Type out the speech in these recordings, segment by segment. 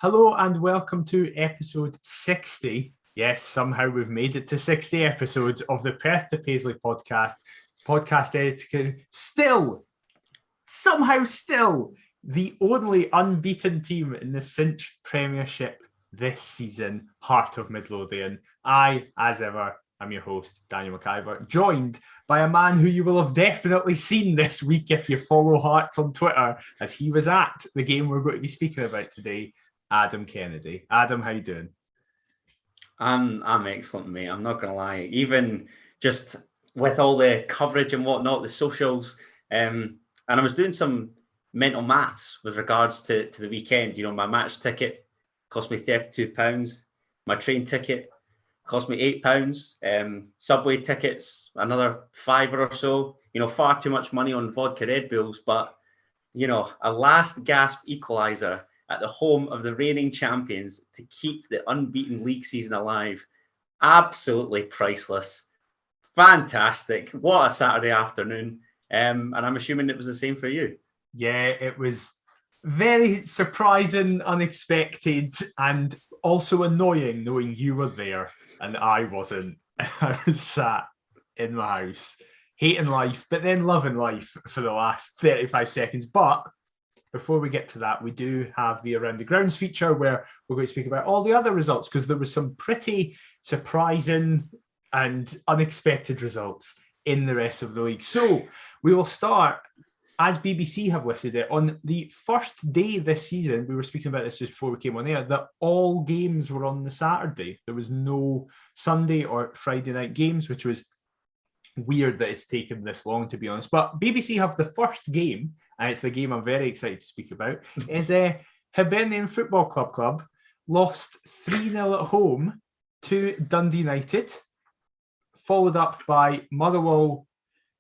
Hello and welcome to episode 60. Yes, somehow we've made it to 60 episodes of the Perth to Paisley podcast. Podcast etiquette, still the only unbeaten team in the Cinch Premiership this season, Heart of Midlothian. I, as ever, am your host, Daniel McIver, joined by a man who you will have definitely seen this week if you follow Hearts on Twitter, as he was at the game we're going to be speaking about today, Adam Kennedy. Adam, how you doing? I'm excellent, mate. I'm not gonna lie. Even just with all the coverage and whatnot, the socials, and I was doing some mental maths with regards to the weekend. You know, my match ticket cost me £32. My train ticket cost me £8. Subway tickets, another £5 or so. You know, far too much money on vodka Red Bulls, but you know, a last gasp equaliser at the home of the reigning champions to keep the unbeaten league season alive. Absolutely priceless. Fantastic. What a Saturday afternoon. And I'm assuming it was the same for you. Yeah, it was very surprising, unexpected, and also annoying knowing you were there and I wasn't. I was sat in my house, hating life, but then loving life for the last 35 seconds. But before we get to that, we do have the Around the Grounds feature where we're going to speak about all the other results, because there was some pretty surprising and unexpected results in the rest of the league. So we will start, as BBC have listed it, on the first day this season. We were speaking about this just before we came on air, that all games were on the Saturday. There was no Sunday or Friday night games, which was weird that it's taken this long, to be honest. But BBC have the first game, and it's the game I'm very excited to speak about, is Hibernian Football Club lost 3-0 at home to Dundee United, followed up by Motherwell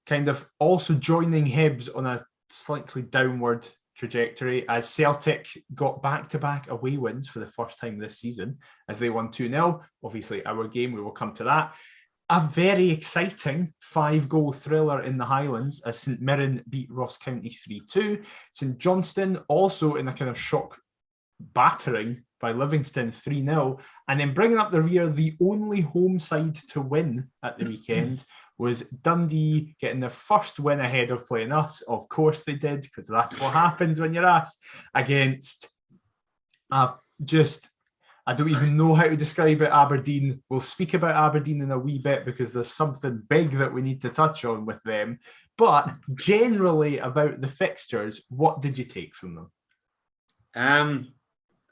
kind of also joining Hibs on a slightly downward trajectory, as Celtic got back-to-back away wins for the first time this season, as they won 2-0. Obviously, our game, we will come to that. A very exciting 5-goal thriller in the Highlands as St Mirren beat Ross County 3-2. St Johnstone also in a kind of shock battering by Livingston 3-0. And then bringing up the rear, the only home side to win at the weekend was Dundee, getting their first win ahead of playing us. Of course they did, because that's what happens when you're us, against I don't even know how to describe it, Aberdeen. We'll speak about Aberdeen in a wee bit because there's something big that we need to touch on with them. But generally about the fixtures, what did you take from them?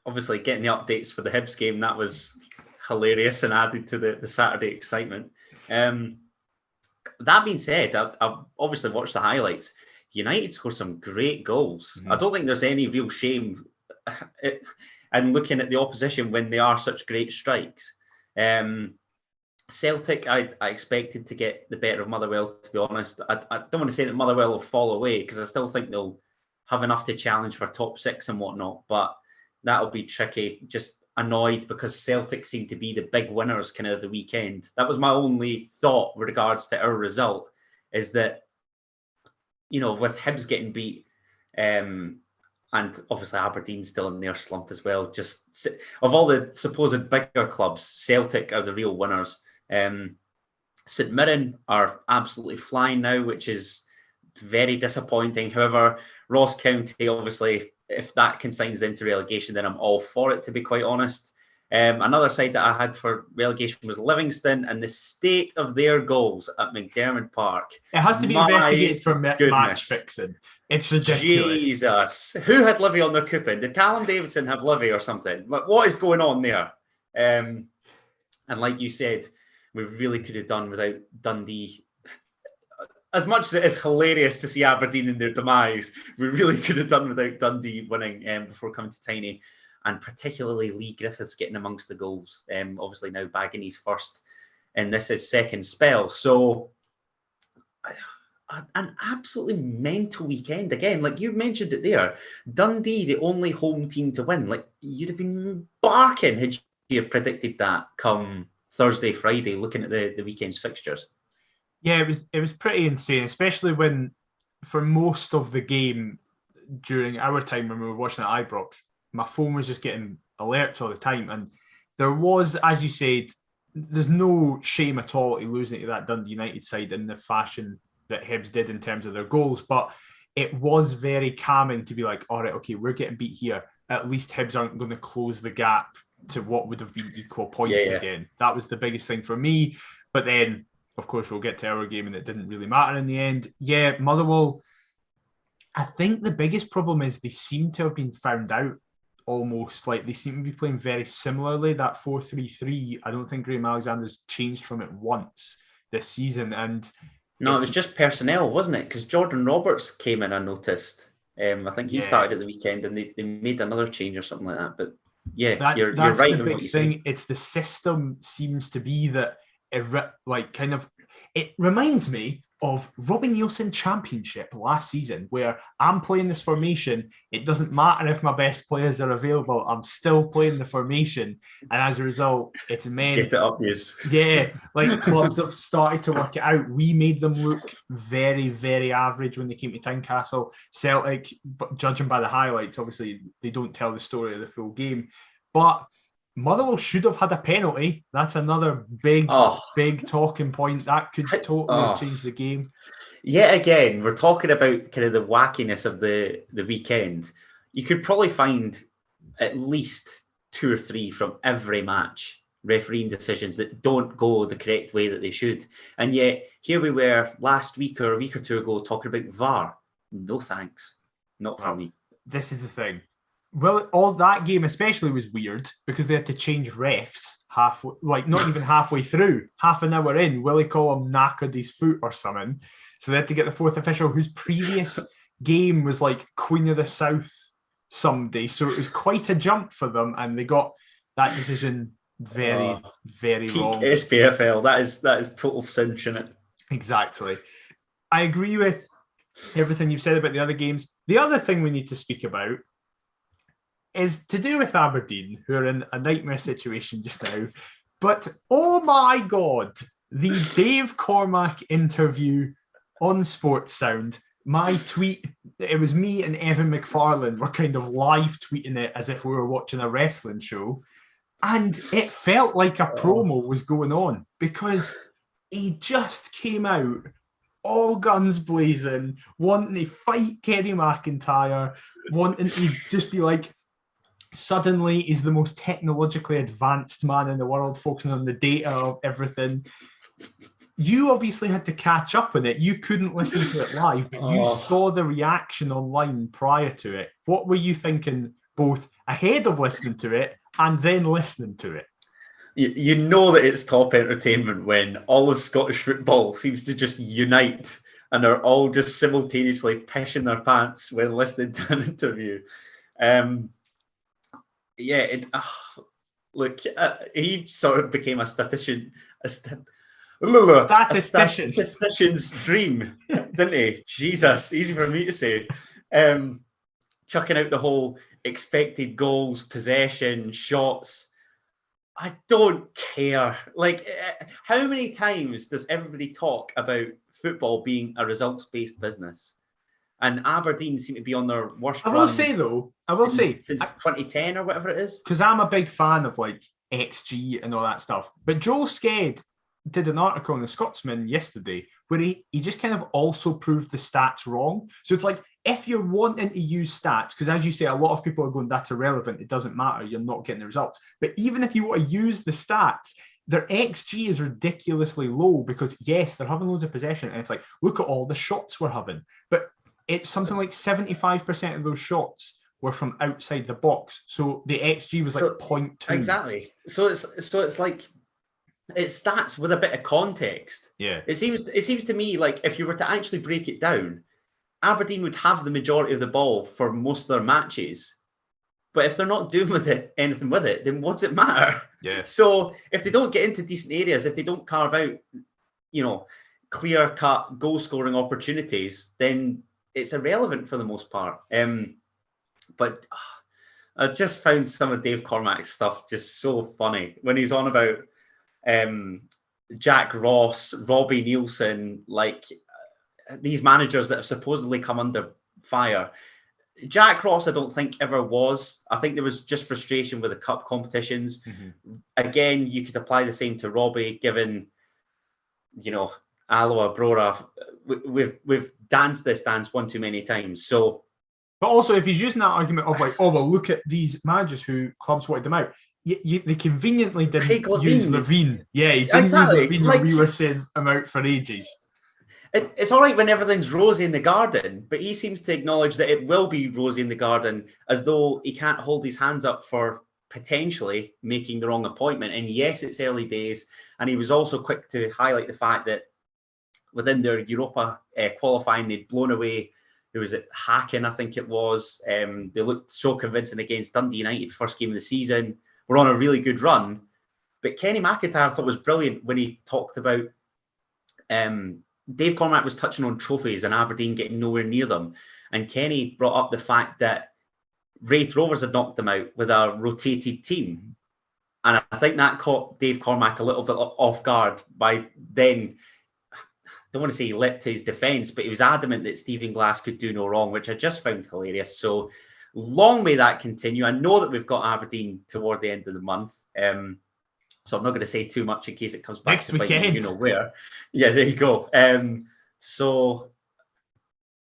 Obviously, getting the updates for the Hibs game, that was hilarious and added to the Saturday excitement. That being said, I've obviously watched the highlights. United scored some great goals. Mm-hmm. I don't think there's any real shame and looking at the opposition when they are such great strikes. Celtic, I expected to get the better of Motherwell, to be honest. I don't want to say that Motherwell will fall away, because I still think they'll have enough to challenge for top 6 and whatnot, but that'll be tricky. Just annoyed because Celtic seem to be the big winners kind of the weekend. That was my only thought with regards to our result, is that, you know, with Hibs getting beat, and obviously Aberdeen still in their slump as well. Just of all the supposed bigger clubs, Celtic are the real winners. St Mirren are absolutely flying now, which is very disappointing. However, Ross County, obviously, if that consigns them to relegation, then I'm all for it, to be quite honest. Another side that I had for relegation was Livingston, and the state of their goals at McDermott Park. It has to be investigated for match fixing. It's ridiculous. Jesus. Who had Livy on their coupon? Did Callum Davidson have Livy or something? What is going on there? And like you said, we really could have done without Dundee. As much as it is hilarious to see Aberdeen in their demise, we really could have done without Dundee winning before coming to Tiny. And particularly Lee Griffiths getting amongst the goals. Obviously now bagging his first, and this is second spell. So an absolutely mental weekend again. Like you mentioned it there, Dundee, the only home team to win. Like you'd have been barking had you predicted that come Thursday, Friday, looking at the weekend's fixtures. Yeah, it was pretty insane, especially when for most of the game during our time when we were watching at Ibrox, my phone was just getting alerts all the time. And there was, as you said, there's no shame at all in losing to that Dundee United side in the fashion that Hibs did in terms of their goals. But it was very calming to be like, all right, okay, we're getting beat here. At least Hibs aren't going to close the gap to what would have been equal points again. That was the biggest thing for me. But then, of course, we'll get to our game and it didn't really matter in the end. Yeah, Motherwell, I think the biggest problem is they seem to have been found out almost. Like they seem to be playing very similarly. That 4-3-3, I don't think Graham Alexander's changed from it once this season. And no, it was just personnel, wasn't it? Because Jordan Roberts came in, I noticed. I think he started at the weekend and they made another change or something like that. But yeah, you're right. The big thing. It's the system seems to be that it reminds me of Robbie Nielsen Championship last season, where I'm playing this formation. It doesn't matter if my best players are available. I'm still playing the formation. And as a result, it's meant... Get it obvious. Yeah, like clubs have started to work it out. We made them look very, very average when they came to Tynecastle. Celtic, but judging by the highlights, obviously, they don't tell the story of the full game. But Motherwell should have had a penalty. That's another big talking point. That could totally have changed the game. Yet again, we're talking about kind of the wackiness of the weekend. You could probably find at least 2 or 3 from every match, refereeing decisions that don't go the correct way that they should. And yet, here we were last week or a week or two ago talking about VAR. No thanks. Not for me. This is the thing. Well, all that game especially was weird because they had to change refs halfway, like not even halfway through, half an hour in. Willie Collum knackered his foot or something. So they had to get the 4th official whose previous game was like Queen of the South someday. So it was quite a jump for them and they got that decision very wrong. SPFL, that is total cinch, isn't it? Exactly. I agree with everything you've said about the other games. The other thing we need to speak about is to do with Aberdeen, who are in a nightmare situation just now. But, oh my God, the Dave Cormack interview on Sports Sound, my tweet, it was me and Evan McFarlane were kind of live tweeting it as if we were watching a wrestling show. And it felt like a promo was going on because he just came out all guns blazing, wanting to fight Kenny McIntyre, wanting to just be like, suddenly he's the most technologically advanced man in the world, focusing on the data of everything. You obviously had to catch up on it. You couldn't listen to it live, but you saw the reaction online prior to it. What were you thinking both ahead of listening to it and then listening to it? You know that it's top entertainment when all of Scottish football seems to just unite and are all just simultaneously pissing their pants when listening to an interview. He sort of became a statistician's dream, didn't he? Jesus, easy for me to say. Chucking out the whole expected goals, possession, shots. I don't care. Like, how many times does everybody talk about football being a results-based business? And Aberdeen seem to be on their worst run. I will say since 2010 or whatever it is. Because I'm a big fan of like XG and all that stuff. But Joel Sked did an article in the Scotsman yesterday where he just kind of also proved the stats wrong. So it's like, if you're wanting to use stats, because as you say, a lot of people are going, that's irrelevant, it doesn't matter, you're not getting the results. But even if you want to use the stats, their XG is ridiculously low because, yes, they're having loads of possession. And it's like, look at all the shots we're having. But it's something like 75% of those shots were from outside the box. So the XG was like 0.2. Exactly. So it's like, it's stats with a bit of context. Yeah. It seems to me like if you were to actually break it down, Aberdeen would have the majority of the ball for most of their matches. But if they're not doing anything with it, then what's it matter? Yeah. So if they don't get into decent areas, if they don't carve out, clear-cut goal-scoring opportunities, then it's irrelevant for the most part. But I just found some of Dave Cormack's stuff just so funny when he's on about Jack Ross, Robbie Nielsen, like these managers that have supposedly come under fire. Jack Ross, I don't think ever was. I think there was just frustration with the cup competitions. Again, you could apply the same to Robbie, given, Aloha, Brora. We've danced this dance one too many times. So, but also if he's using that argument of like, oh well, look at these managers who clubs wanted them out. They conveniently didn't use Levine. Yeah, he didn't use Levine when we were saying him out for ages. It's all right when everything's rosy in the garden, but he seems to acknowledge that it will be rosy in the garden, as though he can't hold his hands up for potentially making the wrong appointment. And yes, it's early days. And he was also quick to highlight the fact that within their Europa qualifying, they'd blown away. It was at Halkett, I think it was. They looked so convincing against Dundee United, first game of the season. We're on a really good run. But Kenny McIntyre I thought was brilliant when he talked about Dave Cormack was touching on trophies and Aberdeen getting nowhere near them. And Kenny brought up the fact that Wraith Rovers had knocked them out with a rotated team. And I think that caught Dave Cormack a little bit off guard. By then, I don't want to say he leapt to his defence, but he was adamant that Stephen Glass could do no wrong, which I just found hilarious. So long may that continue. I know that we've got Aberdeen toward the end of the month. So I'm not going to say too much in case it comes back next weekend. You know where. Yeah, there you go. So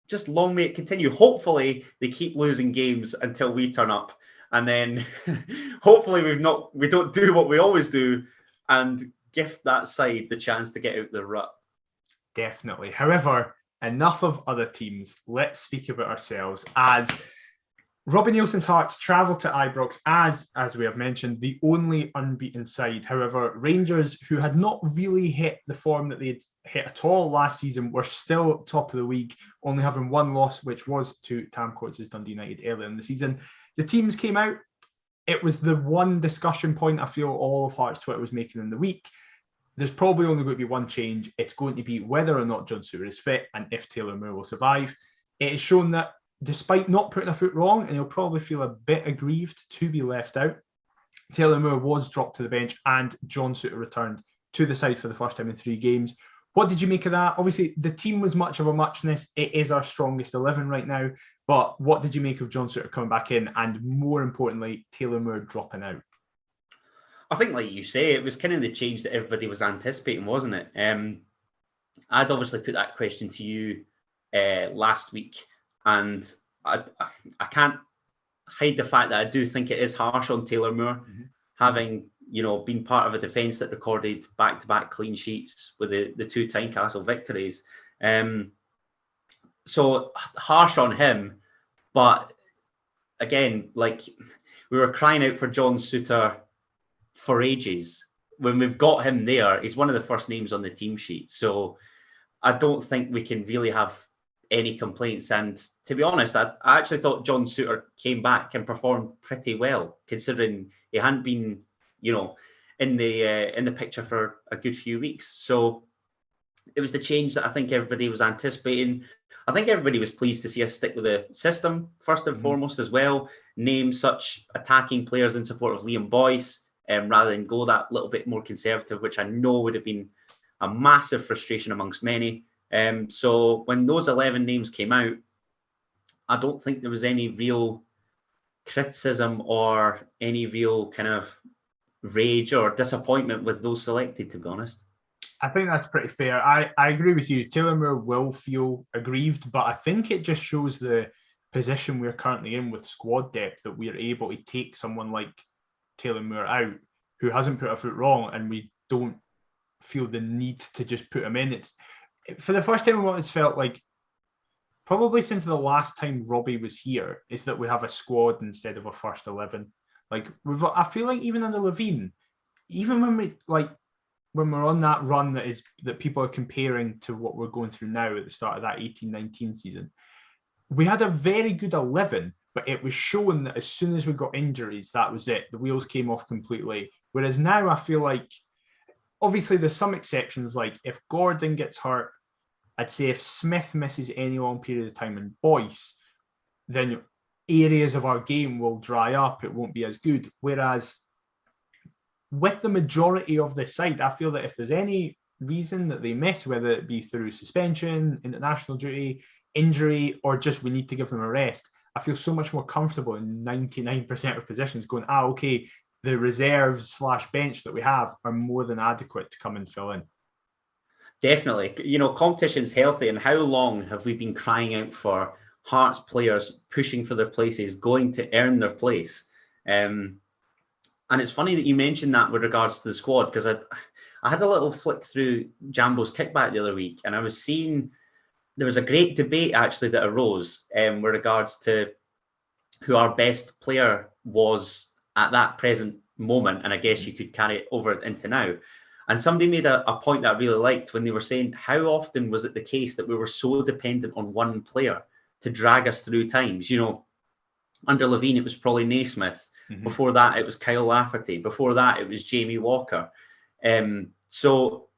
just long may it continue. Hopefully they keep losing games until we turn up, and then hopefully we don't do what we always do and gift that side the chance to get out the rut. Definitely. However, enough of other teams. Let's speak about ourselves as Robbie Nielsen's Hearts travel to Ibrox as we have mentioned, the only unbeaten side. However, Rangers, who had not really hit the form that they had hit at all last season, were still top of the league, only having one loss, which was to Tam Coates' Dundee United earlier in the season. The teams came out. It was the one discussion point I feel all of Hearts Twitter was making in the week. There's probably only going to be one change. It's going to be whether or not John Souttar is fit and if Taylor Moore will survive. It is shown that despite not putting a foot wrong, and he'll probably feel a bit aggrieved to be left out, Taylor Moore was dropped to the bench and John Souttar returned to the side for the first time in 3 games. What did you make of that? Obviously, the team was much of a muchness. It is our strongest 11 right now. But what did you make of John Souttar coming back in and, more importantly, Taylor Moore dropping out? I think, like you say, it was kind of the change that everybody was anticipating, wasn't it? I'd obviously put that question to you last week. And I can't hide the fact that I do think it is harsh on Taylor Moore, having been part of a defence that recorded back-to-back clean sheets with the 2 Tynecastle victories. So harsh on him, but again, like we were crying out for John Souttar for ages. When we've got him there, he's one of the first names on the team sheet. So I don't think we can really have any complaints. And to be honest, I actually thought John Souttar came back and performed pretty well, considering he hadn't been, in the picture for a good few weeks. So it was the change that I think everybody was anticipating. I think everybody was pleased to see us stick with the system first and foremost as well. Name such attacking players in support of Liam Boyce, rather than go that little bit more conservative, which I know would have been a massive frustration amongst many. So when those 11 names came out, I don't think there was any real criticism or any real kind of rage or disappointment with those selected, to be honest. I think that's pretty fair. I agree with you. Taylor Moore will feel aggrieved, but I think it just shows the position we're currently in with squad depth that we're able to take someone like Taylor Moore out who hasn't put a foot wrong, and we don't feel the need to just put him in. It's for the first time in what it's felt like, probably since the last time Robbie was here, is that we have a squad instead of a first 11. Like I feel like even under Levine, even when we're on that run that people are comparing to what we're going through now at the start of that 18-19 season, we had a very good 11, but it was shown that as soon as we got injuries, that was it. The wheels came off completely. Whereas now I feel like, obviously, there's some exceptions, like if Gordon gets hurt, I'd say if Smith misses any long period of time and Boyce, then areas of our game will dry up. It won't be as good. Whereas with the majority of the side, I feel that if there's any reason that they miss, whether it be through suspension, international duty, injury, or just we need to give them a rest, I feel so much more comfortable in 99% of positions going, okay, the reserves / bench that we have are more than adequate to come and fill in. Definitely. You know, competition's healthy, and how long have we been crying out for Hearts players pushing for their places, going to earn their place? And it's funny that you mentioned that with regards to the squad, because I had a little flick through Jambo's kickback the other week, and I was seeing there was a great debate actually that arose with regards to who our best player was at that present moment, and I guess you could carry it over into now. And somebody made a point that I really liked when they were saying, how often was it the case that we were so dependent on one player to drag us through times? You know, under Levine, it was probably Naismith. Mm-hmm. Before that, it was Kyle Lafferty. Before that, it was Jamie Walker. So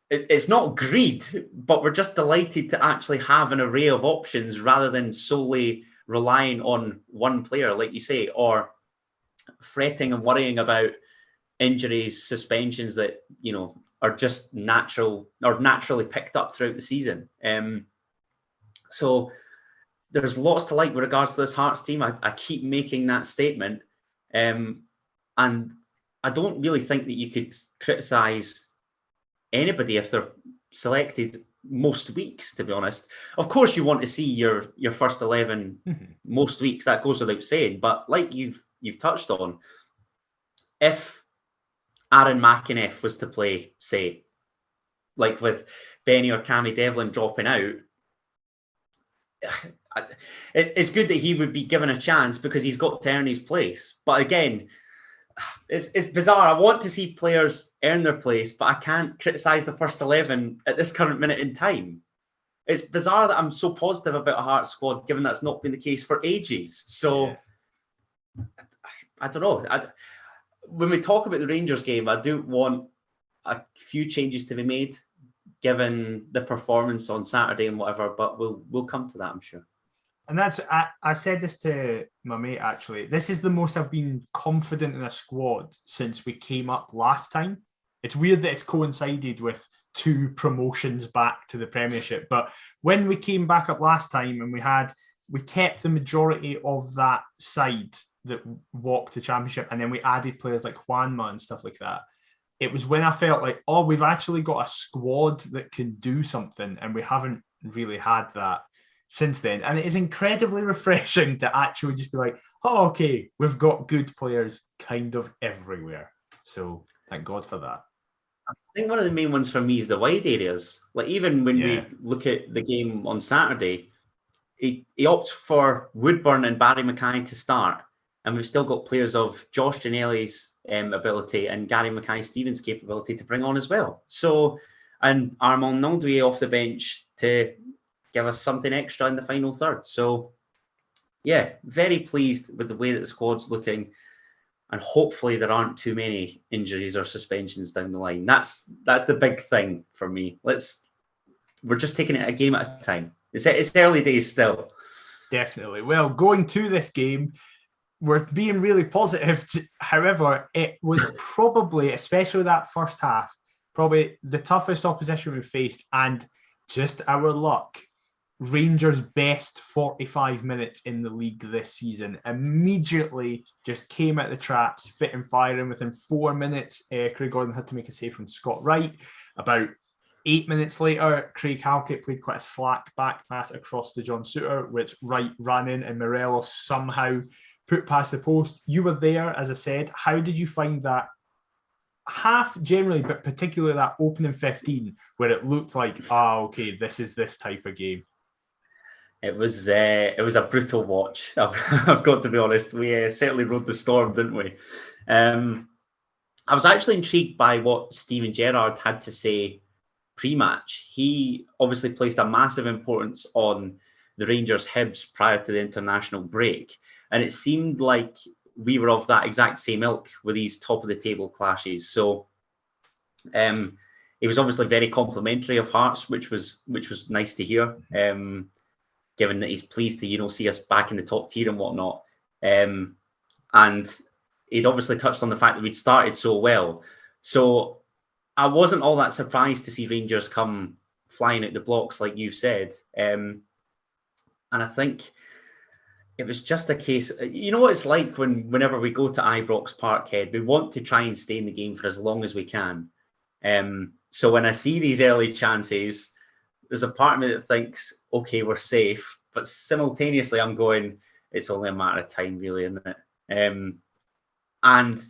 it's not greed, but we're just delighted to actually have an array of options rather than solely relying on one player, like you say, or fretting and worrying about injuries, suspensions that, you know, are just natural or naturally picked up throughout the season. So there's lots to like with regards to this Hearts team. I keep making that statement. And I don't really think that you could criticise anybody if they're selected most weeks, to be honest. Of course, you want to see your first 11 most weeks. That goes without saying. But like you've touched on, if Aaron McInnes was to play, say, like with Benny or Cammy Devlin dropping out, it's good that he would be given a chance because he's got to earn his place. But again, it's bizarre. I want to see players earn their place, but I can't criticise the first 11 at this current minute in time. It's bizarre that I'm so positive about a Hearts squad, given that's not been the case for ages. So, I don't know. When we talk about the Rangers game, I do want a few changes to be made, given the performance on Saturday and whatever. But we'll come to that, I'm sure. And that's, I said this to my mate, actually. This is the most I've been confident in a squad since we came up last time. It's weird that it's coincided with 2 promotions back to the Premiership. But when we came back up last time and we kept the majority of that side that walked the Championship, and then we added players like Juanma and stuff like that. It was when I felt like, we've actually got a squad that can do something, and we haven't really had that since then. And it is incredibly refreshing to actually just be like, okay, we've got good players kind of everywhere. So thank God for that. I think one of the main ones for me is the wide areas. Like even when we look at the game on Saturday, he opts for Woodburn and Barry Mackay to start. And we've still got players of Josh Ginnelly's ability and Gary Mackay-Stevens' capability to bring on as well. So, and Armand Nandoué off the bench to give us something extra in the final third. So, yeah, very pleased with the way that the squad's looking. And hopefully there aren't too many injuries or suspensions down the line. That's the big thing for me. We're just taking it a game at a time. It's early days still. Definitely. Well, going to this game, we're being really positive. However, it was probably, especially that first half, probably the toughest opposition we faced, and just our luck. Rangers' best 45 minutes in the league this season. Immediately just came at the traps, fit and firing. Within 4 minutes, Craig Gordon had to make a save from Scott Wright. About 8 minutes later, Craig Halkett played quite a slack back pass across to John Souttar, which Wright ran in and Morelos somehow put past the post. You were there, as I said. How did you find that half generally, but particularly that opening 15, where it looked like, okay, this is this type of game? It was a brutal watch. I've got to be honest. We certainly rode the storm, didn't we? I was actually intrigued by what Steven Gerrard had to say pre-match. He obviously placed a massive importance on the Rangers Hibs prior to the international break. And it seemed like we were of that exact same ilk with these top-of-the-table clashes. So he was obviously very complimentary of Hearts, which was nice to hear, given that he's pleased to, see us back in the top tier and whatnot. And he'd obviously touched on the fact that we'd started so well. So I wasn't all that surprised to see Rangers come flying out the blocks, like you've said. And And I think it was just a case, you know what it's like whenever we go to Ibrox Parkhead, we want to try and stay in the game for as long as we can. So when I see these early chances, there's a part of me that thinks, okay, we're safe. But simultaneously, I'm going, it's only a matter of time, really, isn't it? And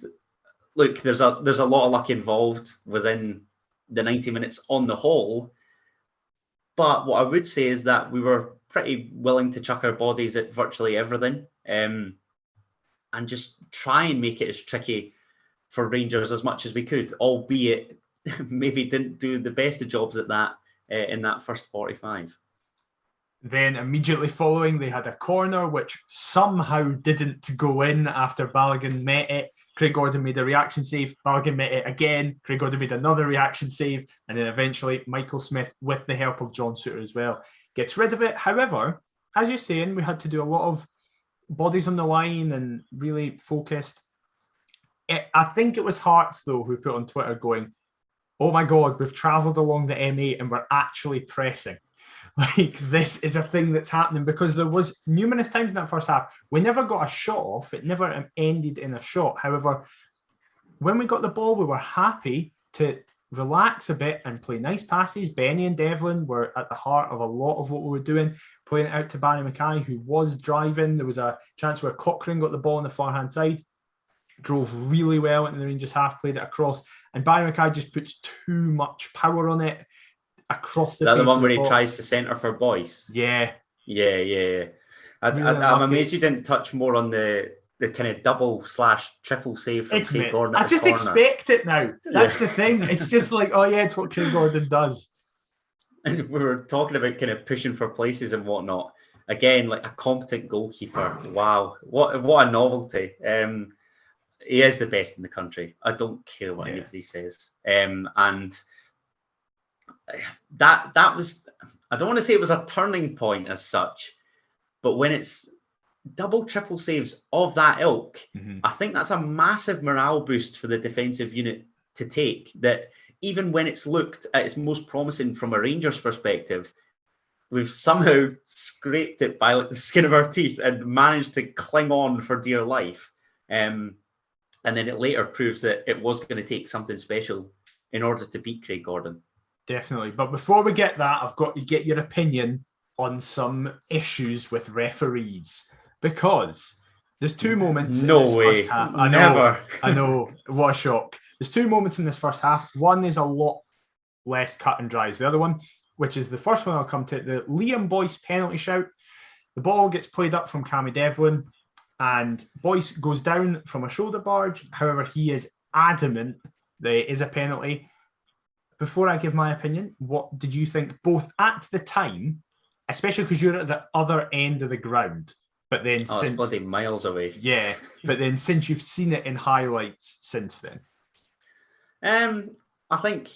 look, there's a lot of luck involved within the 90 minutes on the whole. But what I would say is that we were pretty willing to chuck our bodies at virtually everything, and just try and make it as tricky for Rangers as much as we could, albeit maybe didn't do the best of jobs at that in that first 45. Then immediately following, they had a corner which somehow didn't go in after Balogun met it. Craig Gordon made a reaction save. Balogun met it again. Craig Gordon made another reaction save. And then eventually Michael Smith, with the help of John Souttar as well, gets rid of it. However, as you're saying, we had to do a lot of bodies on the line and really focused. I think it was Hearts, though, who put on Twitter going, oh my God, we've travelled along the M8 and we're actually pressing. Like, this is a thing that's happening, because there was numerous times in that first half, we never got a shot off. It never ended in a shot. However, when we got the ball, we were happy to relax a bit and play nice passes. Benny and Devlin were at the heart of a lot of what we were doing, playing it out to Barry Mackay, who was driving. There was a chance where Cochrane got the ball on the far-hand side, drove really well into the Rangers half, played it across, and Barry Mackay just puts too much power on it across the face. Is that the one where he tries to centre for Boyce? Yeah. I'm amazed you didn't touch more on the kind of double/triple save from Craig Gordon. I just expect it now. That's the thing. It's just like, oh yeah, it's what Craig Gordon does. And we were talking about kind of pushing for places and whatnot. Again, like a competent goalkeeper. Wow, what a novelty. He is the best in the country. I don't care what anybody says. And that was, I don't want to say it was a turning point as such, but when it's double, triple saves of that ilk, I think that's a massive morale boost for the defensive unit to take, that even when it's looked at its most promising from a Rangers perspective, we've somehow scraped it by like the skin of our teeth and managed to cling on for dear life. And then it later proves that it was going to take something special in order to beat Craig Gordon. Definitely. But before we get that, I've got to get your opinion on some issues with referees, because there's two moments in this first half. I know. What a shock. There's two moments in this first half. One is a lot less cut and dry as the other one, which is the first one I'll come to, the Liam Boyce penalty shout. The ball gets played up from Cammy Devlin, and Boyce goes down from a shoulder barge. However, he is adamant there is a penalty. Before I give my opinion, what did you think, both at the time, especially because you're at the other end of the ground, but then since... it's bloody miles away. Yeah, but then since you've seen it in highlights since then? I think,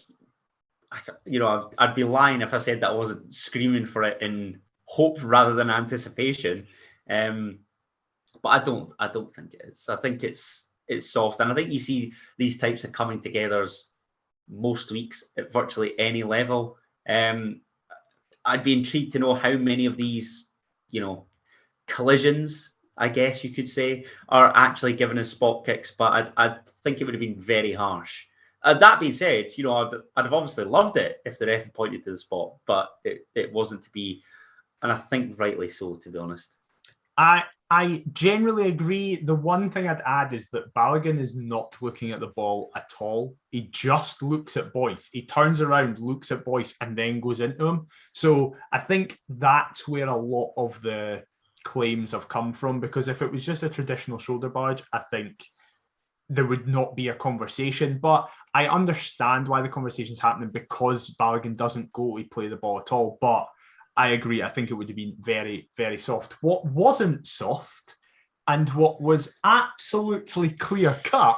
I'd be lying if I said that I wasn't screaming for it in hope rather than anticipation. But I don't think it is. I think it's soft, and I think you see these types of coming togethers most weeks at virtually any level. I'd be intrigued to know how many of these, collisions, I guess you could say, are actually given as spot kicks, but I think it would have been very harsh. That being said, I'd have obviously loved it if the ref had pointed to the spot, but it wasn't to be, and I think rightly so, to be honest. I generally agree. The one thing I'd add is that Balogun is not looking at the ball at all. He just looks at Boyce. He turns around, looks at Boyce, and then goes into him. So I think that's where a lot of the claims have come from, because if it was just a traditional shoulder barge, I think there would not be a conversation. But I understand why the conversation's happening, because Balogun doesn't go to play the ball at all. But I agree. I think it would have been very, very soft. What wasn't soft, and what was absolutely clear cut,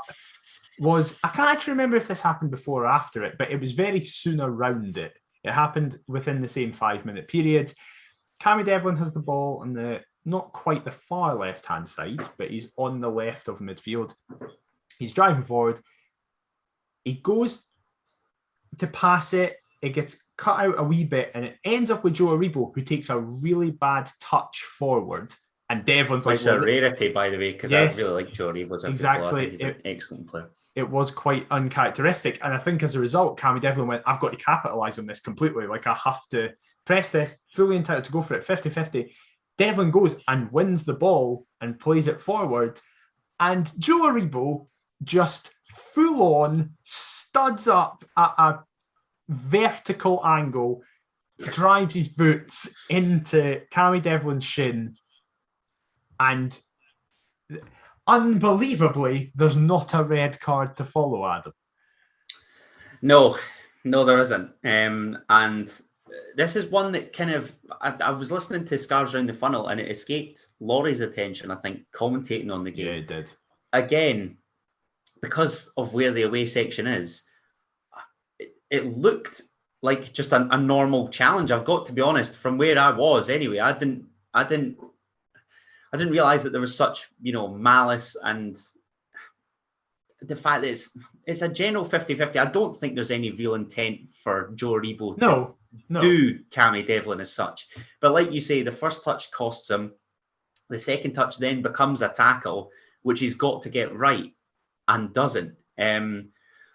was, I can't actually remember if this happened before or after it, but it was very soon around it. It happened within the same 5-minute period. Cammy Devlin has the ball on the, not quite the far left-hand side, but he's on the left of midfield. He's driving forward. He goes to pass it. it gets cut out a wee bit, and it ends up with Joe Aribo, who takes a really bad touch forward. And Devlin's Which is a rarity, by the way, because yes, I really like Joe Aribo as a exactly. footballer. I think he's an excellent player. It was quite uncharacteristic. And I think as a result, Cammy Devlin went, I've got to capitalise on this completely. Like, I have to press this, fully entitled to go for it, 50-50. Devlin goes and wins the ball and plays it forward. And Joe Aribo just full on studs up at a vertical angle, drives his boots into Cammy Devlin's shin, and unbelievably, there's not a red card to follow, Adam. No, there isn't. And this is one that kind of, I was listening to Scarves Around the Funnel, and it escaped Laurie's attention, I think, commentating on the game. Yeah, it did. Again, because of where the away section is, it looked like just a normal challenge. I've got to be honest, from where I was anyway, I didn't realize that there was such, malice, and the fact that it's a general 50-50. I don't think there's any real intent for Joe Aribo to do Cammy Devlin as such. But like you say, the first touch costs him. The second touch then becomes a tackle, which he's got to get right and doesn't.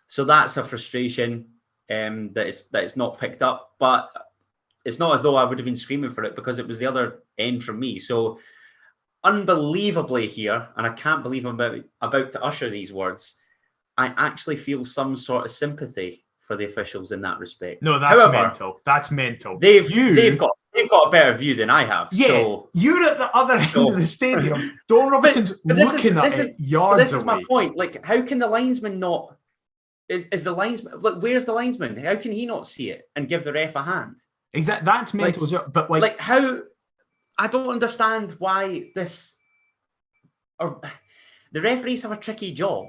So that's a frustration that it's not picked up. But it's not as though I would have been screaming for it, because it was the other end from me. So unbelievably here, and I can't believe I'm about to usher these words, I actually feel some sort of sympathy for the officials in that respect. No, that's mental. That's mental. They've got a better view than I have. Yeah, so, you're at the other end of the stadium. Dawn Robertson's looking at it yards away. This is my point. Like, how can the linesman not? Is the linesman? Like, where's the linesman? How can he not see it and give the ref a hand? Exactly. That's mental. But how? I don't understand why this. Or the referees have a tricky job.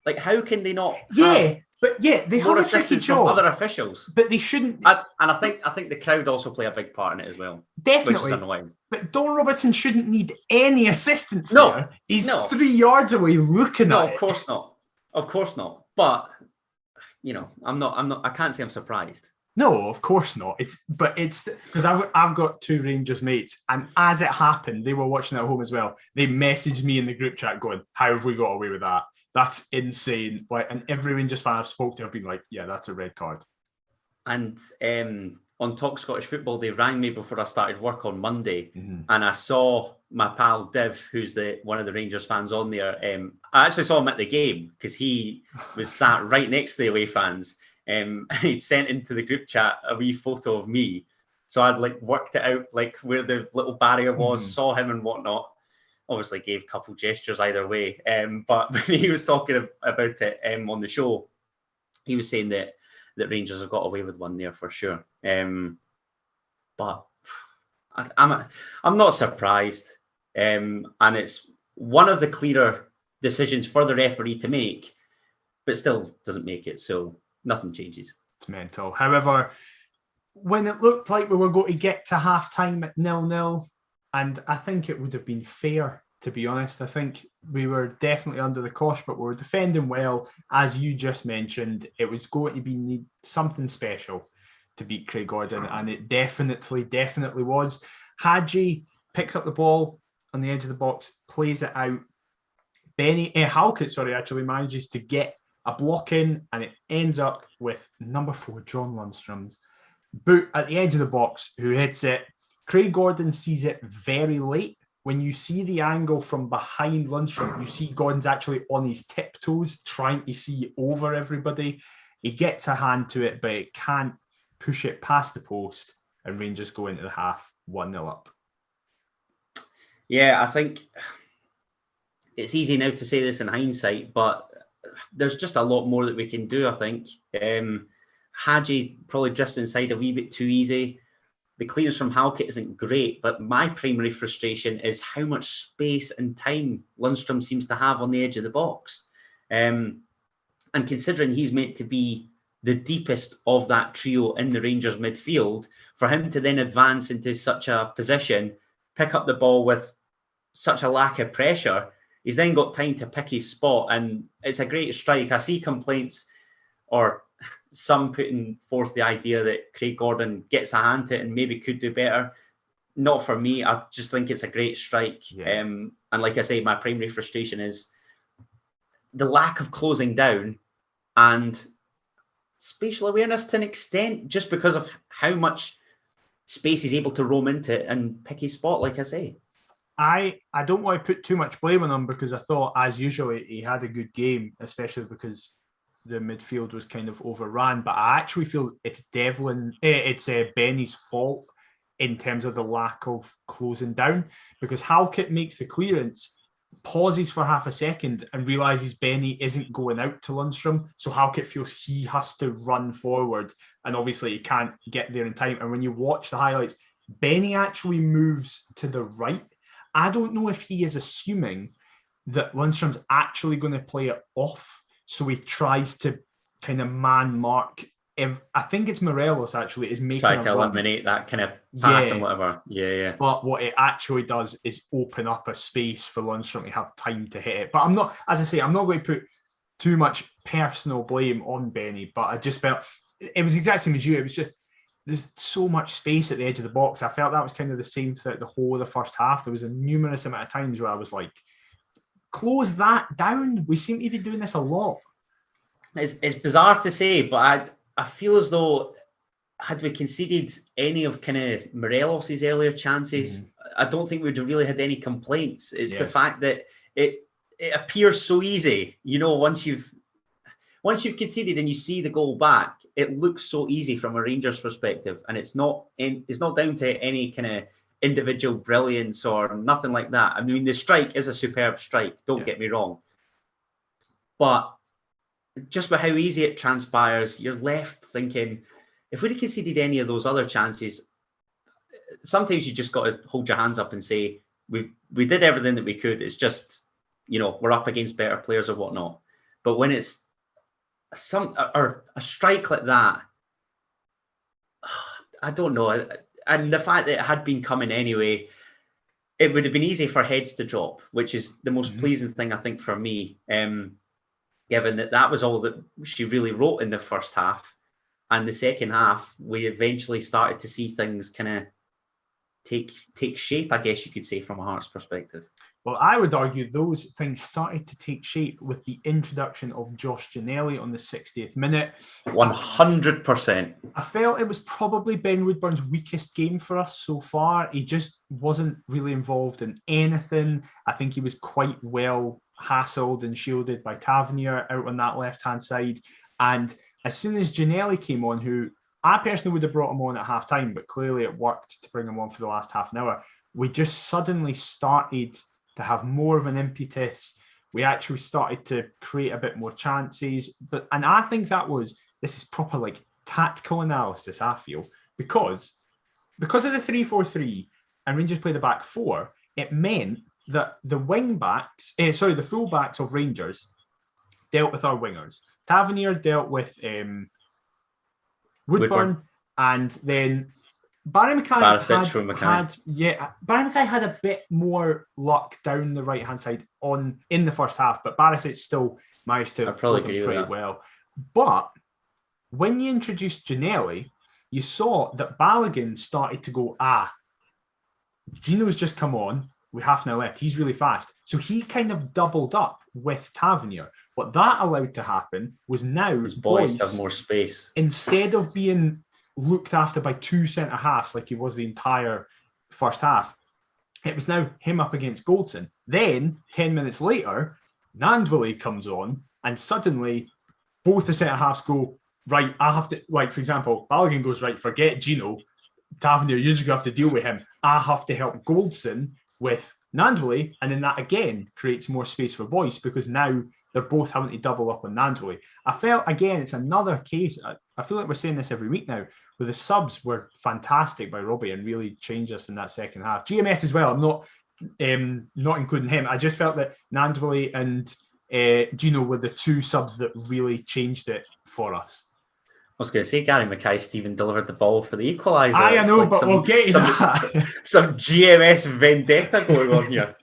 Like, how can they not? They have a tricky job. From other officials, but they shouldn't. And I think the crowd also play a big part in it as well. Definitely, which is annoying. But Dawn Robertson shouldn't need any assistance. There. He's 3 yards away looking at it. No, of course not. Of course not. But I'm not. I can't say I'm surprised. No, of course not. It's because I've got two Rangers mates, and as it happened, they were watching at home as well. They messaged me in the group chat going, "How have we got away with that? That's insane!" And every Rangers fan I've spoke to have been like, "Yeah, that's a red card." And on Talk Scottish Football, they rang me before I started work on Monday, and I saw my pal Div, who's one of the Rangers fans on there. I actually saw him at the game because he was sat right next to the away fans. He'd sent into the group chat a wee photo of me. So I'd worked it out, where the little barrier was, saw him and whatnot. Obviously gave a couple gestures either way. But when he was talking about it on the show, he was saying that Rangers have got away with one there for sure. But I'm not surprised. And it's one of the clearer decisions for the referee to make, but still doesn't make it. So nothing changes. It's mental. However, when it looked like we were going to get to half-time at 0-0, and I think it would have been fair, to be honest. I think we were definitely under the cosh, but we were defending well. As you just mentioned, it was going to be something special to beat Craig Gordon, and it definitely was. Hadji picks up the ball on the edge of the box, plays it out. Halkett, actually manages to get a block in, and it ends up with number 4, John Lundstrom's boot at the edge of the box, who hits it. Craig Gordon sees it very late. When you see the angle from behind Lundstrom, you see Gordon's actually on his tiptoes trying to see over everybody. He gets a hand to it, but it can't push it past the post, and Rangers go into the half 1-0 up. Yeah, I think it's easy now to say this in hindsight, but there's just a lot more that we can do, I think. Hadji probably just inside a wee bit too easy. The clearance from Halkett isn't great, but my primary frustration is how much space and time Lundstrom seems to have on the edge of the box. And considering he's meant to be the deepest of that trio in the Rangers midfield, for him to then advance into such a position, pick up the ball with such a lack of pressure, he's then got time to pick his spot, and it's a great strike. I see complaints or some putting forth the idea that Craig Gordon gets a hand to it and maybe could do better. Not for me. I just think it's a great strike. Yeah. And like I say, my primary frustration is the lack of closing down and spatial awareness to an extent, just because of how much space he's able to roam into and pick his spot, like I say. I don't want to put too much blame on him, because I thought, as usual, he had a good game, especially because the midfield was kind of overrun. But I actually feel it's Benny's fault in terms of the lack of closing down, because Halkett makes the clearance, pauses for half a second and realises Benny isn't going out to Lundstrom. So Halkett feels he has to run forward, and obviously he can't get there in time. And when you watch the highlights, Benny actually moves to the right. I don't know if he is assuming that Lundstrom's actually going to play it off, so he tries to kind of man mark. I think it's Morelos actually is making try to eliminate that kind of pass and whatever. Yeah. But what it actually does is open up a space for Lundstrom to have time to hit it. But I'm not going to put too much personal blame on Benny, but I just felt it was exactly the same as you. It was just, there's so much space at the edge of the box. I felt that was kind of the same throughout the whole of the first half. There was a numerous amount of times where I was like, close that down. We seem to be doing this a lot. It's bizarre to say, but I feel as though had we conceded any of kind of Morelos' earlier chances, I don't think we'd have really had any complaints. It's the fact that it appears so easy. You know, once you've conceded and you see the goal back, it looks so easy from a Rangers perspective, and it's not down to any kind of individual brilliance or nothing like that. I mean, the strike is a superb strike, don't get me wrong, but just with how easy it transpires, you're left thinking, if we'd have conceded any of those other chances, sometimes you just got to hold your hands up and say, we did everything that we could. It's just, you know, we're up against better players or whatnot. But when it's a strike like that, I don't know. And the fact that it had been coming anyway, it would have been easy for heads to drop, which is the most pleasing thing, I think, for me. Given that was all that she really wrote in the first half. And the second half, we eventually started to see things kind of take shape, I guess you could say, from a Hearts perspective. Well, I would argue those things started to take shape with the introduction of Josh Ginnelly on the 60th minute. 100%. I felt it was probably Ben Woodburn's weakest game for us so far. He just wasn't really involved in anything. I think he was quite well hassled and shielded by Tavernier out on that left-hand side. And as soon as Ginnelly came on, who I personally would have brought him on at half-time, but clearly it worked to bring him on for the last half an hour, we just suddenly started to have more of an impetus. We actually started to create a bit more chances. And I think this is proper like tactical analysis, I feel, because of the 3-4-3 and Rangers played the back four, it meant that the the full backs of Rangers dealt with our wingers. Tavernier dealt with Woodburn, and then Barry Mackay had a bit more luck down the right hand side in the first half, but Barisic still managed to hold him pretty well. But when you introduced Ginnelly, you saw that Balogun started to go, Gino's just come on. We half an hour left. He's really fast. So he kind of doubled up with Tavernier. What that allowed to happen was now his boys have more space. Instead of being looked after by two centre-halves like he was the entire first half, it was now him up against Goldson. Then, 10 minutes later, Nandwilly comes on, and suddenly both the centre-halves go, right, I have to, like, for example, Balogun goes, right, forget Gino, Tavernier, you're just going to have to deal with him. I have to help Goldson with Nandwilly, and then that again creates more space for Boyce because now they're both having to double up on Nandwilly. I felt, again, it's another case, I feel like we're saying this every week now, where the subs were fantastic by Robbie and really changed us in that second half. GMS as well, I'm not including him. I just felt that Nandwilly and Gino were the two subs that really changed it for us. I was going to say Gary Mackay-Steven delivered the ball for the equaliser. I know, like, but we'll get to that. Some GMS vendetta going on here.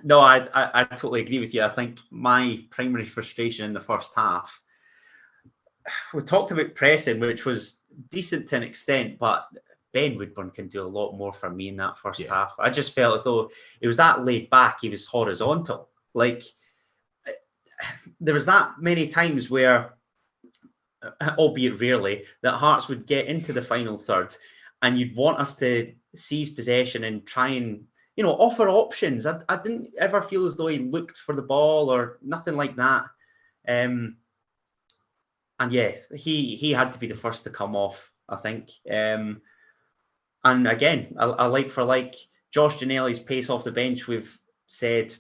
No, I totally agree with you. I think my primary frustration in the first half we talked about pressing, which was decent to an extent, but Ben Woodburn can do a lot more for me in that first half. I just felt as though it was that laid back. He was horizontal. Like, there was that many times where, albeit rarely, that Hearts would get into the final third and you'd want us to seize possession and try and, offer options. I didn't ever feel as though he looked for the ball or nothing like that. And yeah, he had to be the first to come off, I think. And again, I like for Josh Ginnelly's pace off the bench. We've said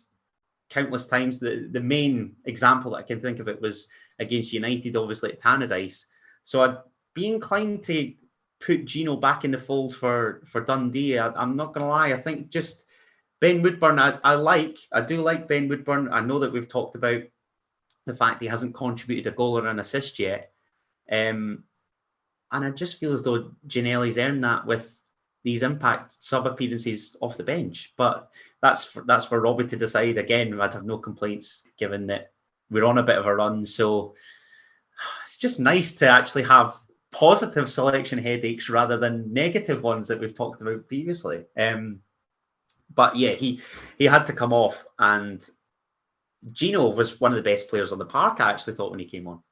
countless times. The main example that I can think of it was against United, obviously at Tannadice. So I'd be inclined to put Gino back in the fold for Dundee. I'm not going to lie. I think just Ben Woodburn, I do like Ben Woodburn. I know that we've talked about the fact he hasn't contributed a goal or an assist yet. And I just feel as though Ginnelly's earned that with these impact sub-appearances off the bench. But that's for Robbie to decide. Again, I'd have no complaints given that we're on a bit of a run. So it's just nice to actually have positive selection headaches rather than negative ones that we've talked about previously. But yeah, he had to come off, and Gino was one of the best players on the park, I actually thought, when he came on.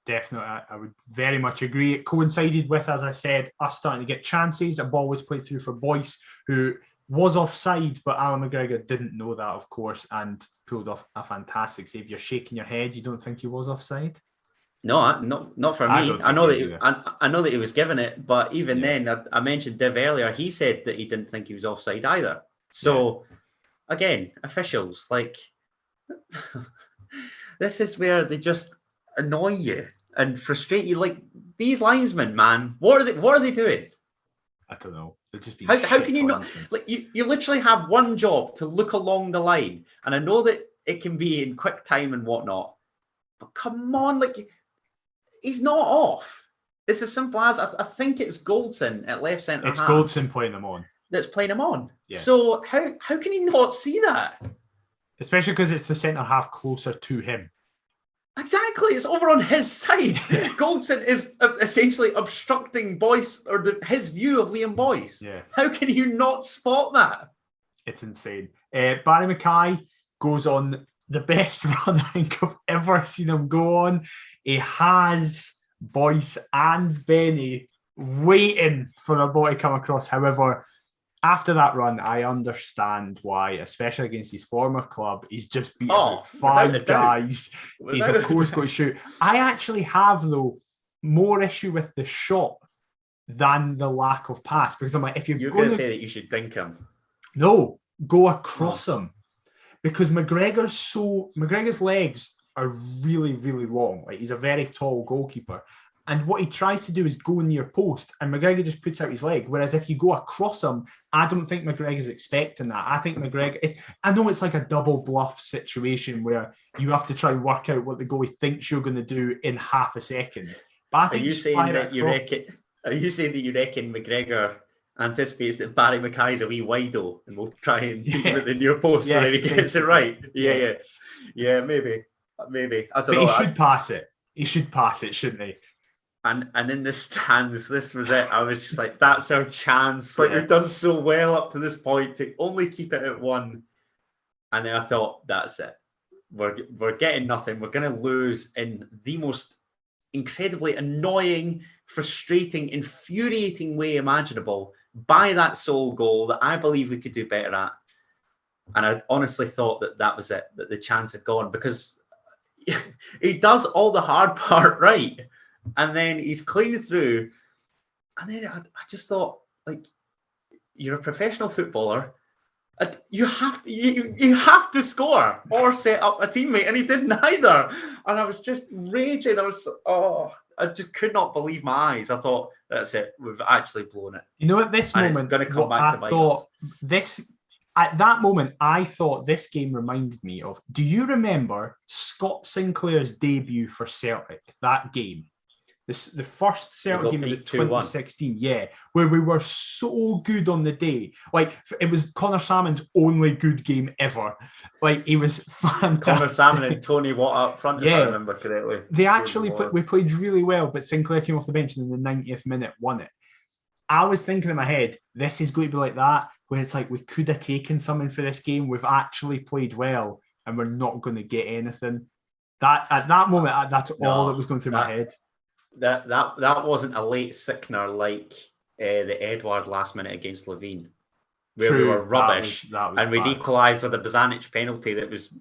Definitely, I would very much agree. It coincided with, as I said, us starting to get chances. A ball was played through for Boyce, who was offside, but Alan McGregor didn't know that, of course, and pulled off a fantastic save. You're shaking your head. You don't think he was offside? No, not for me. I know that he was given it, but even then, I mentioned Div earlier. He said that he didn't think he was offside either. So, again, officials, this is where they just annoy you and frustrate you. Like, these linesmen, man, what are they doing? I don't know. They're just being how can you not? Like, you literally have one job to look along the line, and I know that it can be in quick time and whatnot, but come on, he's not off. It's as simple as I think it's Goldson at left centre. It's Goldson playing him on. That's playing him on. Yeah. So how can he not see that? Especially because it's the centre half closer to him. Exactly, it's over on his side. Goldson is essentially obstructing Boyce or his view of Liam Boyce. Yeah. How can you not spot that? It's insane. Barry Mackay goes on the best run I think I've ever seen him go on. He has Boyce and Benny waiting for the ball to come across. However, after that run, I understand why, especially against his former club. He's just beat five guys. He's of course going to shoot. I actually have, though, more issue with the shot than the lack of pass, because I'm like, if you're going to say that you should dink him. No, go across him, because McGregor's legs are really, really long. Like, he's a very tall goalkeeper. And what he tries to do is go near post, and McGregor just puts out his leg. Whereas if you go across him, I don't think McGregor's expecting that. I think I know it's like a double bluff situation where you have to try and work out what the goalie thinks you're going to do in half a second. But I think Are you saying that you reckon McGregor anticipates that Barry Mackay's a wee wido and will try and beat him at the near post so that he gets it right? Yeah, maybe. I don't know. But he should pass it. He should pass it, shouldn't he? And in the stands, this was it. I was just like, that's our chance. We've done so well up to this point to only keep it at 1. And then I thought, that's it. We're getting nothing. We're going to lose in the most incredibly annoying, frustrating, infuriating way imaginable by that sole goal that I believe we could do better at. And I honestly thought that was it, that the chance had gone, because he does all the hard part right. And then he's clean through. And then I just thought, you're a professional footballer. You have to score or set up a teammate. And he did neither. And I was just raging. I just could not believe my eyes. I thought, that's it. We've actually blown it. You know, at this moment, going to come back to bite us. At that moment, I thought this game reminded me of, do you remember Scott Sinclair's debut for Celtic, that game? the first Celtic game of the 2-1. 2016, where we were so good on the day. Like, it was Connor Salmon's only good game ever. Like, he was fantastic. Connor Salmon and Tony Watt up front, if I remember correctly. They actually we played really well, but Sinclair came off the bench and in the 90th minute won it. I was thinking in my head, this is going to be like that, where it's like we could have taken something for this game. We've actually played well, and we're not going to get anything. That at that moment, that's all that was going through my head. That wasn't a late sickener like the Edward last minute against Levine, where we were rubbish, that was and we'd equalised with a Bozanic penalty that was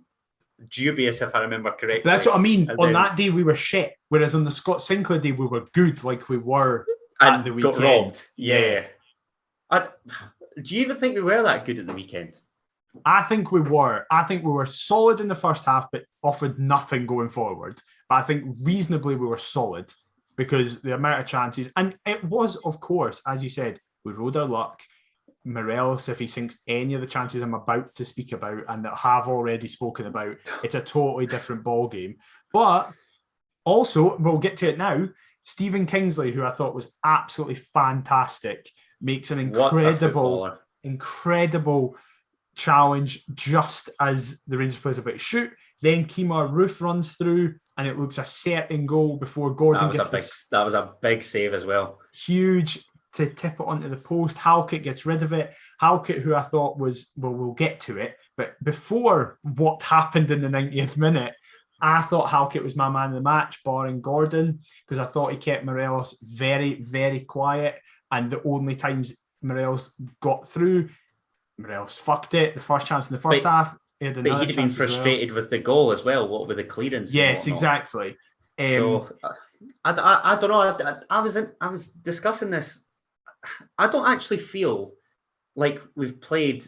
dubious, if I remember correctly. But that's what I mean. On that day, we were shit, whereas on the Scott Sinclair day, we were good, like we were at the weekend. Got robbed. Yeah. Do you even think we were that good at the weekend? I think we were. I think we were solid in the first half, but offered nothing going forward. But I think reasonably we were solid, because the amount of chances, and it was, of course, as you said, we rode our luck. Morelos, if he sinks any of the chances I'm about to speak about and that have already spoken about, it's a totally different ball game. But also, we'll get to it now, Stephen Kingsley, who I thought was absolutely fantastic, makes an incredible challenge just as the Rangers players are about to shoot. Then Kemar Roof runs through and it looks a certain goal before Gordon gets that was a big save as well. Huge to tip it onto the post. Halkett gets rid of it. Halkett, who I thought was, well, we'll get to it, but before what happened in the 90th minute, I thought Halkett was my man of the match, barring Gordon, because I thought he kept Morelos very, very quiet. And the only times Morelos got through, Morelos fucked it. The first chance in the first half. He'd have been frustrated with the goal as well. What with the clearance? Yes, exactly. So I don't know. I was discussing this. I don't actually feel like we've played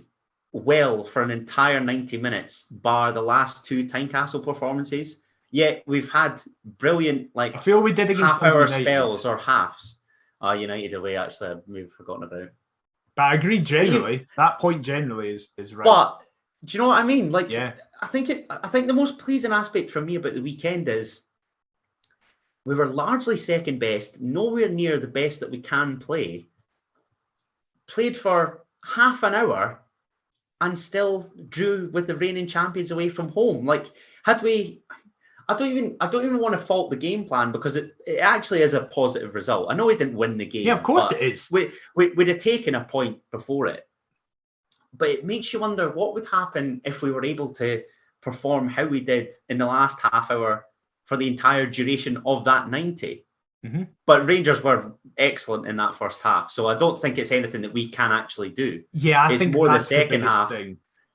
well for an entire 90 minutes, bar the last two Tynecastle performances. Yet we've had brilliant, like, I feel we did against half-hour spells or halves. United away, actually, I've forgotten about. But I agree generally. That point generally is right. But do you know what I mean? Like, yeah. I think the most pleasing aspect for me about the weekend is we were largely second best, nowhere near the best that we can play. Played for half an hour and still drew with the reigning champions away from home. Like, had we, I don't even want to fault the game plan, because it actually is a positive result. I know we didn't win the game. Yeah, of course it is. We'd have taken a point before it. But it makes you wonder what would happen if we were able to perform how we did in the last half hour for the entire duration of that 90. Mm-hmm. But Rangers were excellent in that first half, so I don't think it's anything that we can actually do. Yeah, it's more the second half,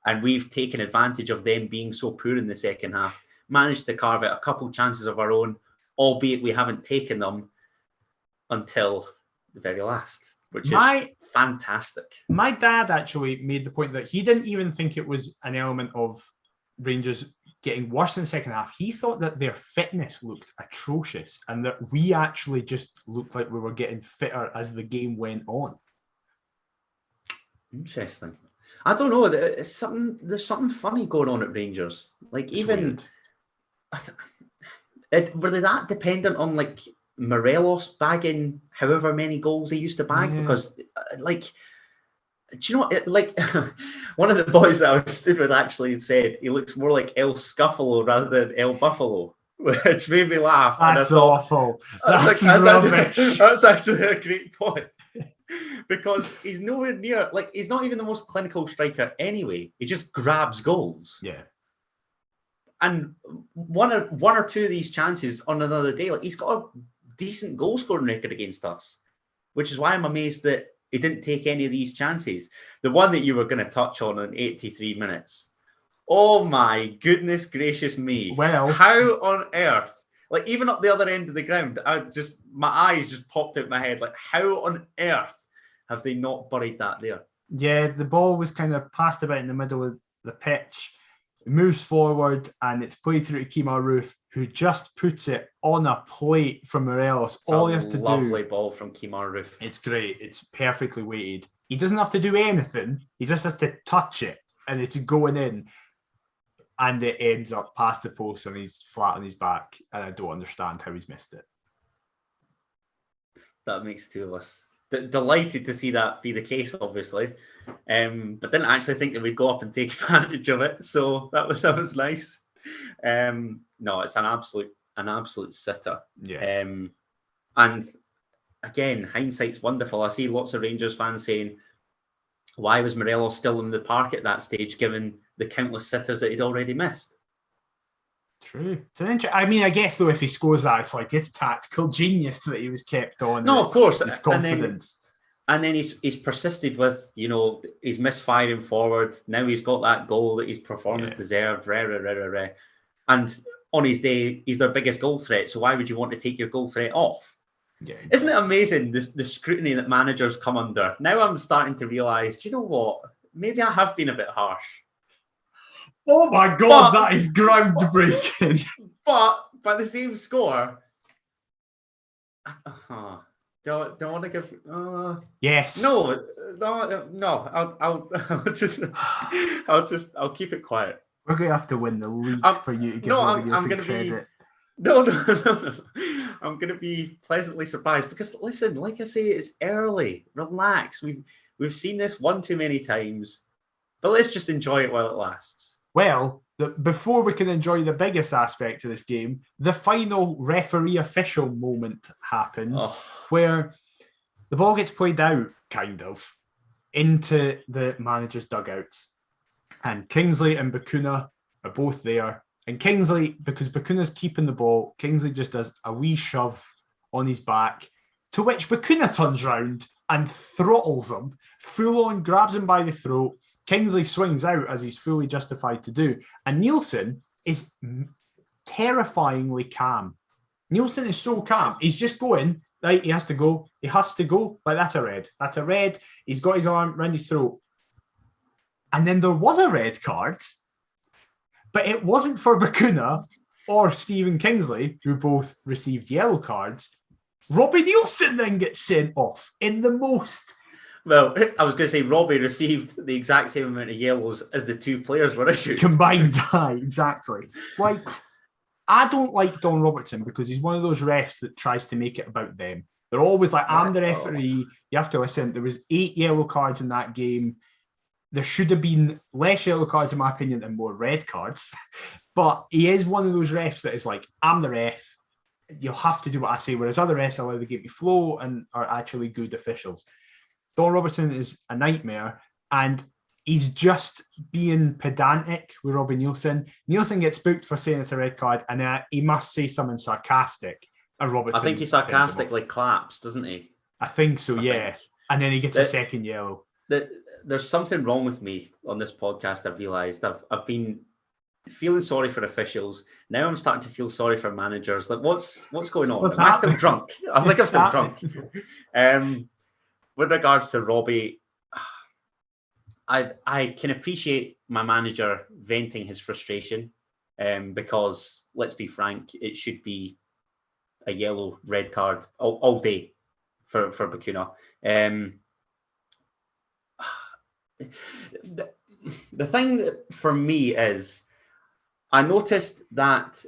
and we've taken advantage of them being so poor in the second half. Managed to carve out a couple chances of our own, albeit we haven't taken them until the very last, which is fantastic. My dad actually made the point that he didn't even think it was an element of Rangers getting worse in the second half. He thought that their fitness looked atrocious and that we actually just looked like we were getting fitter as the game went on. Interesting. I don't know. There's something funny going on at Rangers. Like, it's even were they that dependent on, like, Morelos bagging however many goals he used to bag? Yeah. Because, like, do you know what? Like, one of the boys that I was stood with actually said he looks more like El Scuffalo rather than El Buffalo, which made me laugh. That's awful. That's actually a great point. Because he's nowhere near, like, he's not even the most clinical striker anyway. He just grabs goals. Yeah. And one or two of these chances on another day, like, he's got a decent goal scoring record against us, which is why I'm amazed that he didn't take any of these chances. The one that you were going to touch on in 83 minutes. Oh my goodness gracious me. Well, how on earth, like, even up the other end of the ground, my eyes just popped out my head. Like, how on earth have they not buried that there? Yeah, the ball was kind of passed about in the middle of the pitch. It moves forward and it's played through to Kemar Roof, who just puts it on a plate from Morelos. All he has to do. Lovely ball from Kemar Roof. It's great. It's perfectly weighted. He doesn't have to do anything. He just has to touch it and it's going in. And it ends up past the post and he's flat on his back. And I don't understand how he's missed it. That makes two of us. Delighted to see that be the case, obviously, but didn't actually think that we'd go up and take advantage of it. So that was nice. No, it's an absolute sitter. Yeah. And again, hindsight's wonderful. I see lots of Rangers fans saying, why was Morelos still in the park at that stage, given the countless sitters that he'd already missed? True. I mean, I guess though, if he scores that, it's tactical genius that he was kept on. No, of course, his confidence. And then he's persisted with, he's misfiring forward. Now he's got that goal that his performance deserved. And on his day, he's their biggest goal threat. So why would you want to take your goal threat off? Yeah, exactly. Isn't it amazing, the scrutiny that managers come under? Now I'm starting to realise, do you know what? Maybe I have been a bit harsh. Oh my God, that is groundbreaking. But by the same score, don't want to give. Yes. No. I'll keep it quiet. We're going to have to win the league for you to give I'm some going to credit. No. I'm going to be pleasantly surprised because listen, like I say, it's early. Relax. We've seen this one too many times, but let's just enjoy it while it lasts. Well, before we can enjoy the biggest aspect of this game, the final referee official moment happens where the ball gets played out, kind of, into the manager's dugouts. And Kingsley and Bacuna are both there. And Kingsley, because Bacuna's keeping the ball, Kingsley just does a wee shove on his back, to which Bacuna turns round and throttles him, full on, grabs him by the throat. Kingsley swings out, as he's fully justified to do. And Nielsen is terrifyingly calm. Nielsen is so calm. He's just going, right, he has to go. Like, that's a red. That's a red. He's got his arm around his throat. And then there was a red card, but it wasn't for Bacuna or Stephen Kingsley, who both received yellow cards. Robbie Nielsen then gets sent off in the most... Well, I was going to say Robbie received the exact same amount of yellows as the two players were issued. Combined, exactly. Like, I don't like Don Robertson because he's one of those refs that tries to make it about them. They're always like, I'm the referee. You have to listen. There was 8 yellow cards in that game. There should have been less yellow cards, in my opinion, and more red cards. But he is one of those refs that is like, I'm the ref. You'll have to do what I say. Whereas other refs allow the game to flow and are actually good officials. Don Robertson is a nightmare, and he's just being pedantic with Robbie Nielsen. Nielsen gets booked for saying it's a red card, and he must say something sarcastic. And Robertson, I think he sarcastically claps, doesn't he? I think so, yeah. And then he gets a second yellow. There's something wrong with me on this podcast. I've realised I've been feeling sorry for officials. Now I'm starting to feel sorry for managers. Like, what's going on? Am I still drunk? I think I'm still drunk. With regards to Robbie, I can appreciate my manager venting his frustration, because let's be frank, it should be a yellow red card all day for Bacuna. The thing that for me is, I noticed that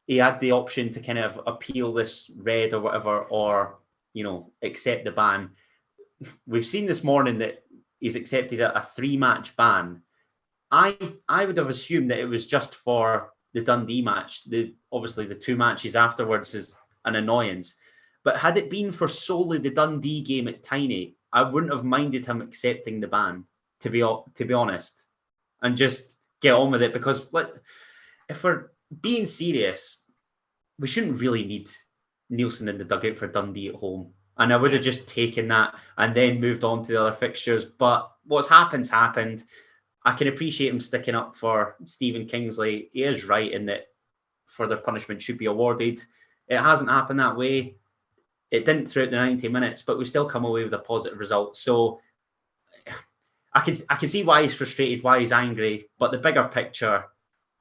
he had the option to kind of appeal this red or whatever, or accept the ban. We've seen this morning that he's accepted a 3-match ban. I would have assumed that it was just for the Dundee match. Obviously the 2 matches afterwards is an annoyance. But had it been for solely the Dundee game at Tyney, I wouldn't have minded him accepting the ban, to be honest, and just get on with it. Because if we're being serious, we shouldn't really need Nielsen in the dugout for Dundee at home. And I would have just taken that and then moved on to the other fixtures. But what's happened. I can appreciate him sticking up for Stephen Kingsley. He is right in that further punishment should be awarded. It hasn't happened that way. It didn't throughout the 90 minutes, but we still come away with a positive result. So I can see why he's frustrated, why he's angry. But the bigger picture,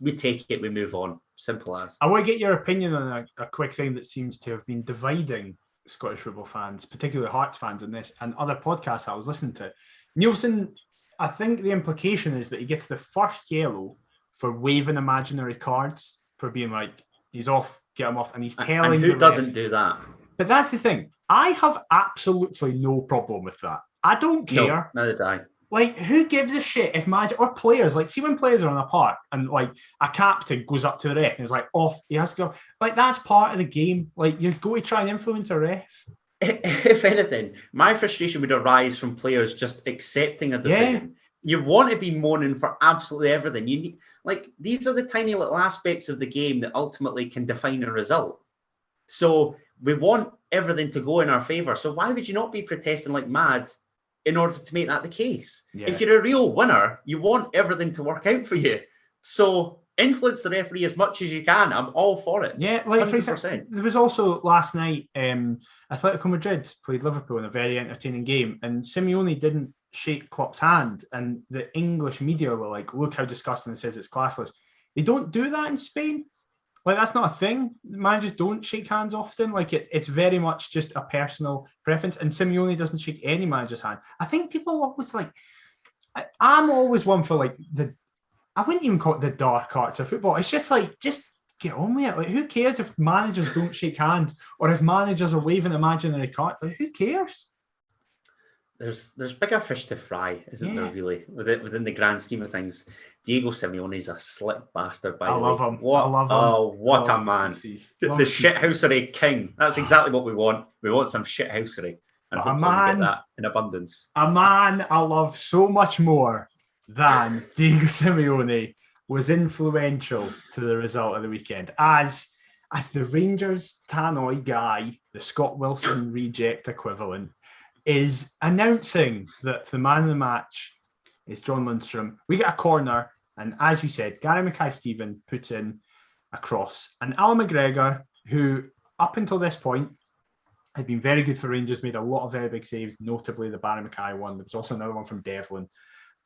we take it, we move on. Simple as. I want to get your opinion on a quick thing that seems to have been dividing Scottish football fans, particularly Hearts fans in this, and other podcasts I was listening to. Nielsen, I think the implication is that he gets the first yellow for waving imaginary cards, for being like, he's off, get him off, and he's telling and who doesn't do that? But that's the thing. I have absolutely no problem with that. I don't care. No, neither do I. Like, who gives a shit if or players, like, see when players are on a park and, like, a captain goes up to the ref and is like, off, he has to go. Like, that's part of the game. Like, you go to try and influence a ref. If anything, my frustration would arise from players just accepting a decision. Yeah. You want to be moaning for absolutely everything. You need, like, these are the tiny little aspects of the game that ultimately can define a result. So we want everything to go in our favour. So why would you not be protesting like mad in order to make that the case? Yeah. If you're a real winner, you want everything to work out for you. So influence the referee as much as you can. I'm all for it. Yeah, like 100%. For example, there was also last night, Atletico Madrid played Liverpool in a very entertaining game, and Simeone didn't shake Klopp's hand, and the English media were like, look how disgusting this is, it's classless. They don't do that in Spain. Like, that's not a thing. Managers don't shake hands often. Like, it's very much just a personal preference. And Simeone doesn't shake any manager's hand. I think people always like... I'm always one for, like, I wouldn't even call it the dark arts of football. It's just like, just get on with it. Like, who cares if managers don't shake hands or if managers are waving imaginary cards? Like, who cares? There's bigger fish to fry, isn't there, really, within the grand scheme of things. Diego Simeone's a slick bastard, by the way. I love him. Oh, what a man. The shithousery king. That's exactly what we want. We want some shithousery. And hopefully we get that in abundance. A man I love so much more than Diego Simeone was influential to the result of the weekend. As the Rangers Tannoy guy, the Scott Wilson reject equivalent, is announcing that the man of the match is John Lundstrom. We get a corner, and as you said, Gary Mackay-Steven puts in a cross. And Al McGregor, who up until this point had been very good for Rangers, made a lot of very big saves, notably the Barry Mackay one. There was also another one from Devlin,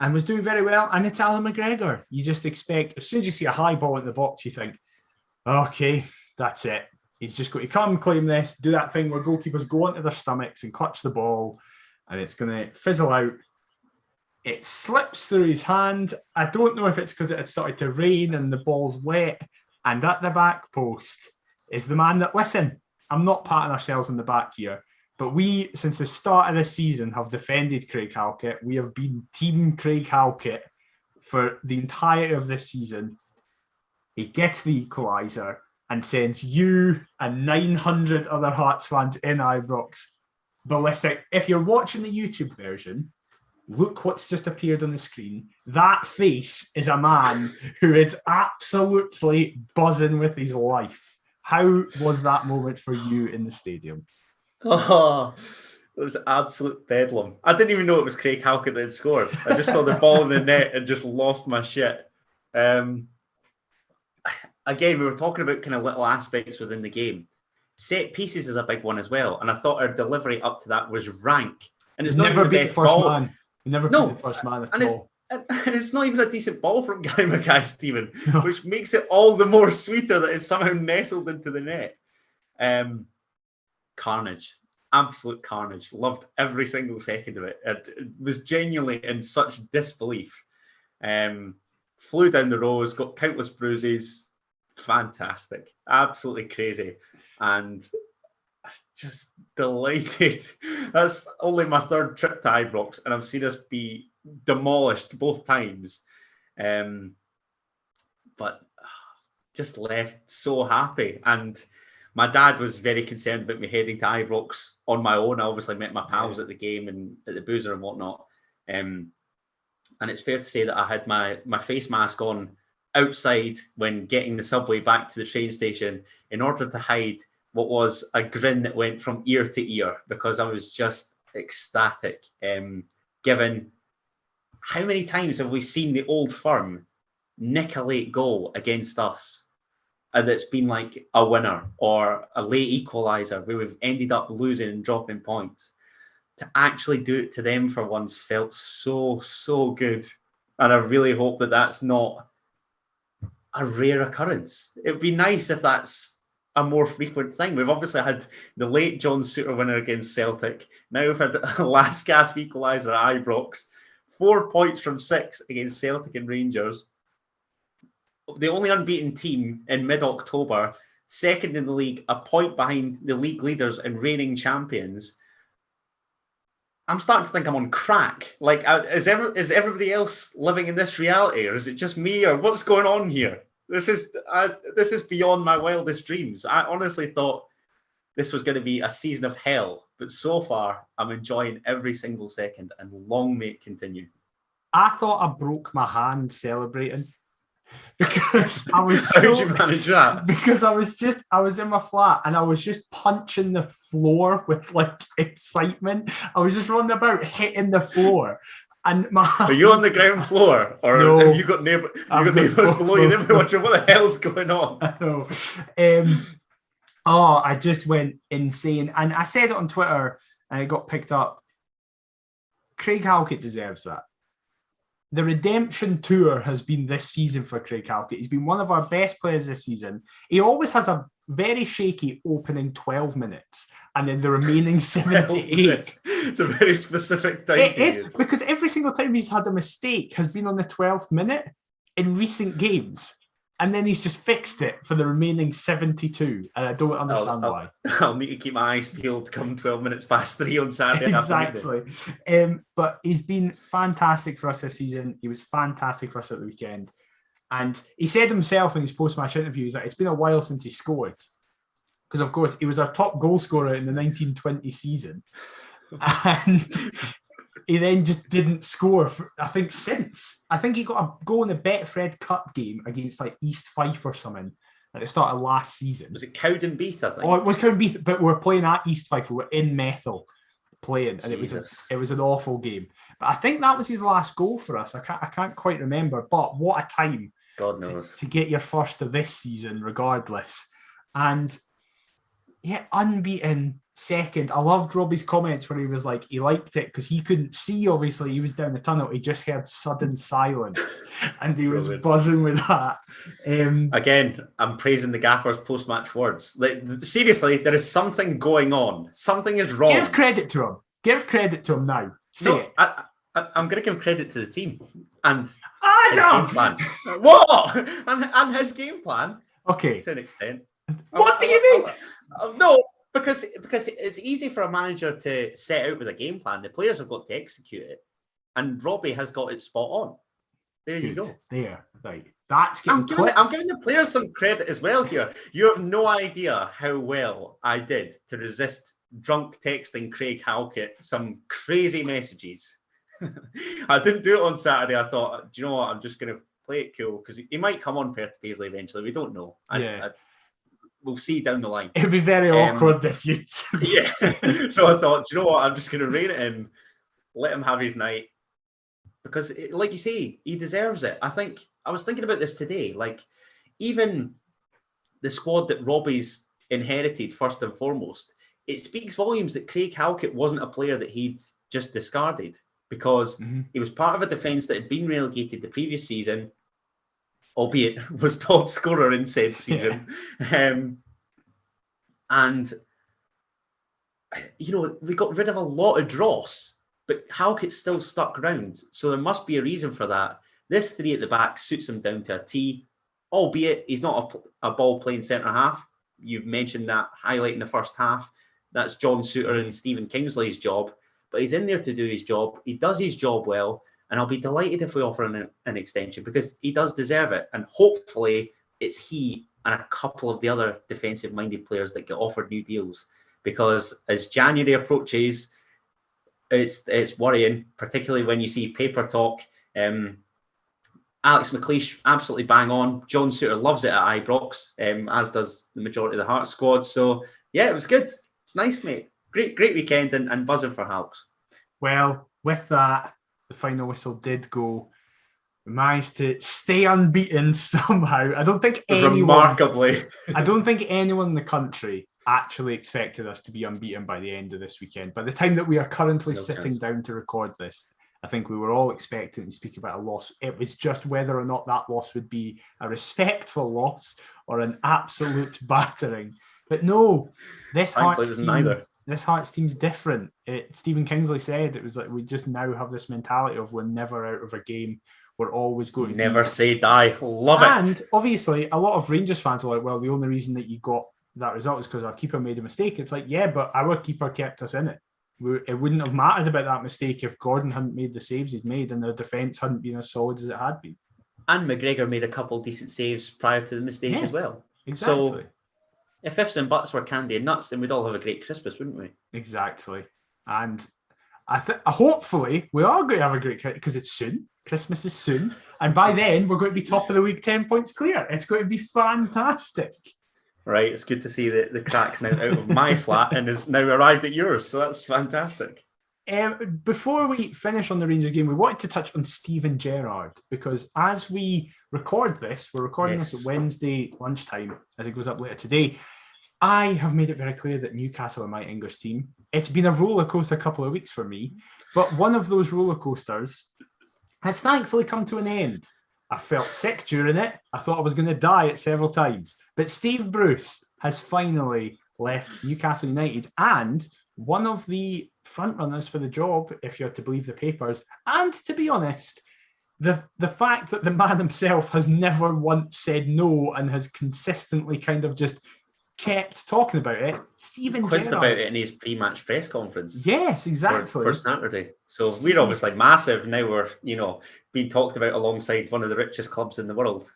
and was doing very well. And it's Alan McGregor. You just expect, as soon as you see a high ball in the box, you think, okay, that's it. He's just going to come, claim this, do that thing where goalkeepers go onto their stomachs and clutch the ball, and it's going to fizzle out. It slips through his hand. I don't know if it's because it had started to rain and the ball's wet. And at the back post is the man that, listen, I'm not patting ourselves on the back here, but we, since the start of this season, have defended Craig Halkett. We have been team Craig Halkett for the entirety of this season. He gets the equaliser and sends you and 900 other Hearts fans in Ibrox ballistic. If you're watching the YouTube version, look what's just appeared on the screen. That face is a man who is absolutely buzzing with his life. How was that moment for you in the stadium? Oh, it was absolute bedlam. I didn't even know it was Craig Halkett that had scored. I just saw the ball in the net and just lost my shit. Again, we were talking about kind of little aspects within the game. Set pieces is a big one as well, and I thought our delivery up to that was rank. And it's never not beat the first man. Never beat the first man at all. And it's not even a decent ball from Gary Mackay-Steven, which makes it all the more sweeter that it's somehow nestled into the net. Carnage. Absolute carnage. Loved every single second of it. It was genuinely in such disbelief. Flew down the rows, got countless bruises. Fantastic. Absolutely crazy. And just delighted. That's only my third trip to Ibrox, and I've seen us be demolished both times. But just left so happy. And my dad was very concerned about me heading to Ibrox on my own. I obviously met my pals at the game and at the boozer and whatnot. And it's fair to say that I had my face mask on outside when getting the subway back to the train station in order to hide what was a grin that went from ear to ear, because I was just ecstatic. Given how many times have we seen the Old Firm nick a late goal against us, and it's been like a winner or a late equaliser where we've ended up losing and dropping points. To actually do it to them for once felt so good, and I really hope that that's not a rare occurrence. It'd be nice if that's a more frequent thing. We've obviously had the late John Souttar winner against Celtic. Now we've had a last gasp equaliser at Ibrox. 4 points from 6 against Celtic and Rangers. The only unbeaten team in mid-October second in the league, a point behind the league leaders and reigning champions. I'm starting to think I'm on crack. Like, is everybody else living in this reality, or is it just me, or what's going on here? This is beyond my wildest dreams. I honestly thought this was going to be a season of hell, but so far I'm enjoying every single second, and long may it continue. I thought I broke my hand celebrating because I was How did you manage that? Because I was in my flat and I was just punching the floor with like excitement. I was just running about hitting the floor. And Are you on the ground floor, or no, have you got neighbours below you? They'll be wondering what the hell's going on. I know. I just went insane, and I said it on Twitter, and it got picked up. Craig Halkett deserves that. The redemption tour has been this season for Craig Halkett. He's been one of our best players this season. He always has a very shaky opening 12 minutes and then the remaining 78. It's a very specific time. It is, because every single time he's had a mistake has been on the 12th minute in recent games. And then he's just fixed it for the remaining 72. And I don't understand why. I'll need to keep my eyes peeled come 12 minutes past 3 on Saturday. Exactly. But he's been fantastic for us this season. He was fantastic for us at the weekend. And he said himself in his post-match interview that it's been a while since he scored. Because, of course, he was our top goal scorer in the 1920 season. And he then just didn't score, since. I think he got a goal in the Betfred Cup game against like East Fife or something at the start of last season. Was it Cowdenbeath, I think? Oh, it was Cowdenbeath, but we were playing at East Fife. We were in Methil playing, and it was an awful game. But I think that was his last goal for us. I can't quite remember, but what a time. God knows. To get your first of this season, regardless. And yeah, unbeaten second. I loved Robbie's comments where he was like, he liked it because he couldn't see, obviously. He was down the tunnel. He just heard sudden silence and he was buzzing with that. Again, I'm praising the gaffer's post-match words. Like, seriously, there is something going on. Something is wrong. Give credit to him. Give credit to him now. Say it. I'm going to give credit to the team and his Adam! game plan. What? And his game plan. Okay. To an extent. What do you mean? No, because it's easy for a manager to set out with a game plan. The players have got to execute it. And Robbie has got it spot on. There you go. There. Right. That's I'm giving the players some credit as well here. You have no idea how well I did to resist drunk texting Craig Halkett some crazy messages. I didn't do it on Saturday. I thought, do you know what? I'm just going to play it cool because he might come on Perth Paisley eventually. We don't know. We'll see down the line. It'd be very awkward if you... Yeah. So I thought, do you know what? I'm just going to rein it in, let him have his night. Because, like you say, he deserves it. I was thinking about this today. Like, even the squad that Robbie's inherited, first and foremost, it speaks volumes that Craig Halkett wasn't a player that he'd just discarded. Because he was part of a defence that had been relegated the previous season, albeit was top scorer in said season. Yeah. And, we got rid of a lot of dross, but Halkett still stuck around. So there must be a reason for that. This 3 at the back suits him down to a T, albeit he's not a ball-playing centre-half. You've mentioned that highlight in the first half. That's John Souttar and Stephen Kingsley's job. But he's in there to do his job. He does his job well. And I'll be delighted if we offer an extension because he does deserve it. And hopefully it's he and a couple of the other defensive-minded players that get offered new deals. Because as January approaches, it's worrying, particularly when you see paper talk. Alex McLeish, absolutely bang on. John Souttar loves it at Ibrox, as does the majority of the Hearts squad. So, yeah, it was good. It's nice, mate. Great weekend and buzzing for Halks. Well, with that, the final whistle did go. We managed to stay unbeaten somehow. I don't think anyone in the country actually expected us to be unbeaten by the end of this weekend. By the time that we are currently sitting down to record this, I think we were all expecting to speak about a loss. It was just whether or not that loss would be a respectful loss or an absolute battering. But no, this Hearts team's different. Stephen Kingsley said it was like we just now have this mentality of we're never out of a game. were always going to never say die. Love it. And obviously, a lot of Rangers fans are like, well, the only reason that you got that result is because our keeper made a mistake. It's like, yeah, but our keeper kept us in it. It wouldn't have mattered about that mistake if Gordon hadn't made the saves he'd made and their defence hadn't been as solid as it had been. And McGregor made a couple decent saves prior to the mistake as well. Exactly. So if ifs and buts were candy and nuts, then we'd all have a great Christmas, wouldn't we? Exactly. And hopefully we are going to have a great Christmas because it's soon. Christmas is soon. And by then we're going to be top of the week, 10 points clear. It's going to be fantastic. Right. It's good to see the cracks now out of my flat and has now arrived at yours. So that's fantastic. Before we finish on the Rangers game, we wanted to touch on Steven Gerrard because as we record this, we're recording this at Wednesday lunchtime as it goes up later today. I have made it very clear that Newcastle are my English team. It's been a roller coaster couple of weeks for me, but one of those roller coasters has thankfully come to an end. I felt sick during it. I thought I was going to die at several times, but Steve Bruce has finally left Newcastle United and one of the front runners for the job, if you're to believe the papers. And to be honest, the fact that the man himself has never once said no and has consistently kind of just kept talking about it. Steven quizzed Gerrard about it in his pre-match press conference. Yes, exactly. For Saturday. So we're obviously massive. Now we're, being talked about alongside one of the richest clubs in the world.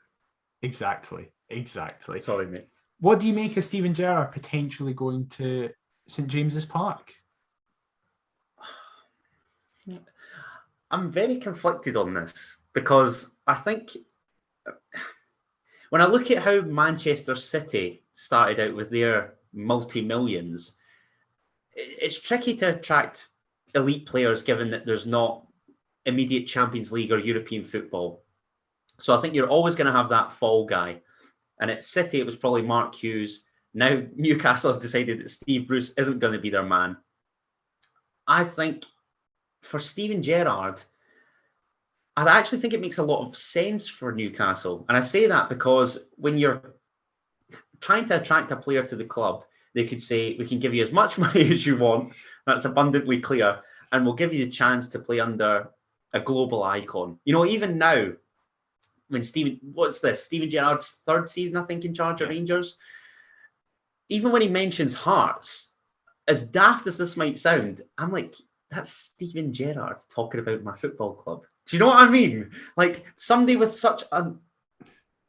Exactly. Sorry, mate. What do you make of Steven Gerrard potentially going to St James's Park? I'm very conflicted on this because I think when I look at how Manchester City started out with their multi-millions, it's tricky to attract elite players given that there's not immediate Champions League or European football. So I think you're always going to have that fall guy. And at City, it was probably Mark Hughes. Now Newcastle have decided that Steve Bruce isn't going to be their man. I think for Steven Gerrard, I actually think it makes a lot of sense for Newcastle. And I say that because when you're trying to attract a player to the club, they could say, we can give you as much money as you want. That's abundantly clear. And we'll give you the chance to play under a global icon. Even now, when Steven Gerrard's third season, I think, in charge of Rangers. Even when he mentions Hearts, as daft as this might sound, I'm like, that's Steven Gerrard talking about my football club. Do you know what I mean? Like somebody with such an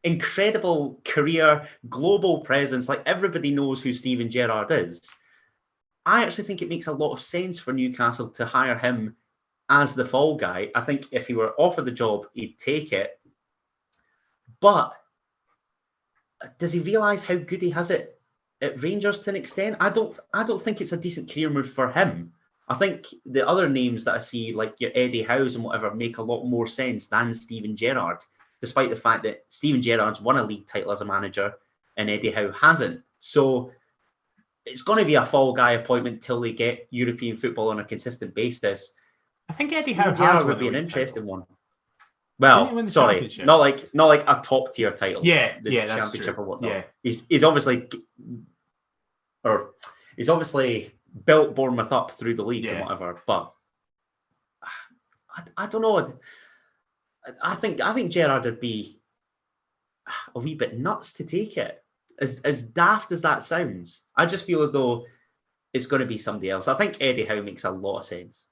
incredible career, global presence, like everybody knows who Steven Gerrard is. I actually think it makes a lot of sense for Newcastle to hire him as the fall guy. I think if he were offered the job, he'd take it. But does he realise how good he has it at Rangers to an extent? I don't think it's a decent career move for him. I think the other names that I see, like your Eddie Howe's and whatever, make a lot more sense than Steven Gerrard, despite the fact that Steven Gerrard's won a league title as a manager and Eddie Howe hasn't. So it's going to be a fall guy appointment till they get European football on a consistent basis. I think Eddie Howe would be an interesting one. Well, sorry, not like a top tier title. Yeah, the that's championship true. or whatnot. Yeah. He's obviously built Bournemouth up through the leagues and whatever. But I don't know. I think Gerrard would be a wee bit nuts to take it. As daft as that sounds, I just feel as though it's going to be somebody else. I think Eddie Howe makes a lot of sense.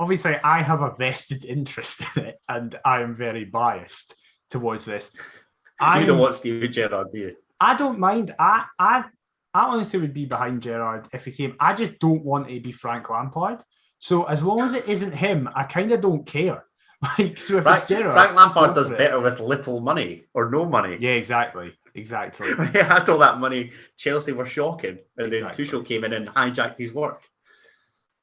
Obviously, I have a vested interest in it, and I am very biased towards this. You don't want Steven Gerrard, do you? I don't mind. I honestly would be behind Gerrard if he came. I just don't want it to be Frank Lampard. So as long as it isn't him, I kind of don't care. So if it's Gerrard, Frank Lampard does better with little money or no money. Yeah, exactly. He had all that money. Chelsea were shocking, and then Tuchel came in and hijacked his work.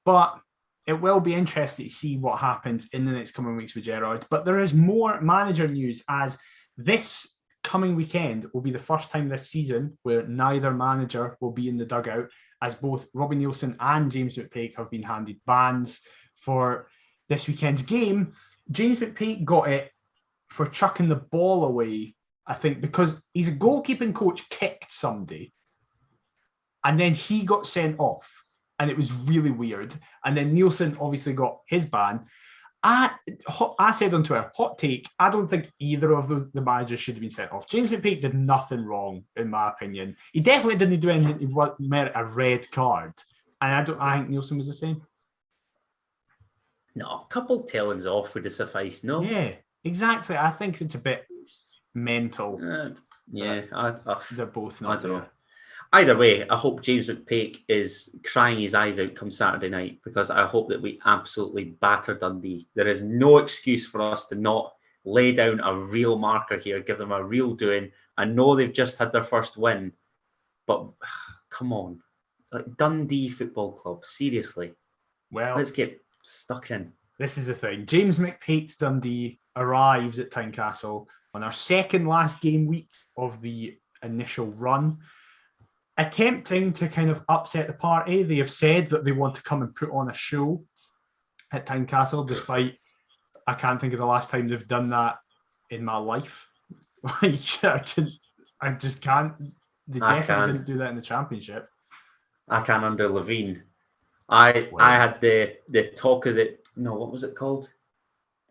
But it will be interesting to see what happens in the next coming weeks with Gerrard. But there is more manager news, as this coming weekend will be the first time this season where neither manager will be in the dugout, as both Robbie Neilson and James McPake have been handed bans for this weekend's game. James McPake got it for chucking the ball away, I think, because his goalkeeping coach kicked somebody and then he got sent off. And it was really weird. And then Nielsen obviously got his ban. I said on Twitter, hot take, I don't think either of the managers should have been sent off. James McPake did nothing wrong, in my opinion. He definitely didn't do anything that merit a red card. And I think Nielsen was the same. No, a couple tailings off would have sufficed, no? Yeah, exactly. I think it's a bit mental. They're both not there. Know. Either way, I hope James McPake is crying his eyes out come Saturday night, because I hope that we absolutely batter Dundee. There is no excuse for us to not lay down a real marker here, give them a real doing. I know they've just had their first win, but come on. Like Dundee Football Club, seriously. Well, let's get stuck in. This is the thing. James McPake's Dundee arrives at Tynecastle on our second last game week of the initial run. Attempting to kind of upset the party, they have said that they want to come and put on a show at Tynecastle, despite I can't think of the last time they've done that in my life. Like, I just can't. They definitely didn't do that in the Championship. I can under Levine. I had the talk of the, no, what was it called?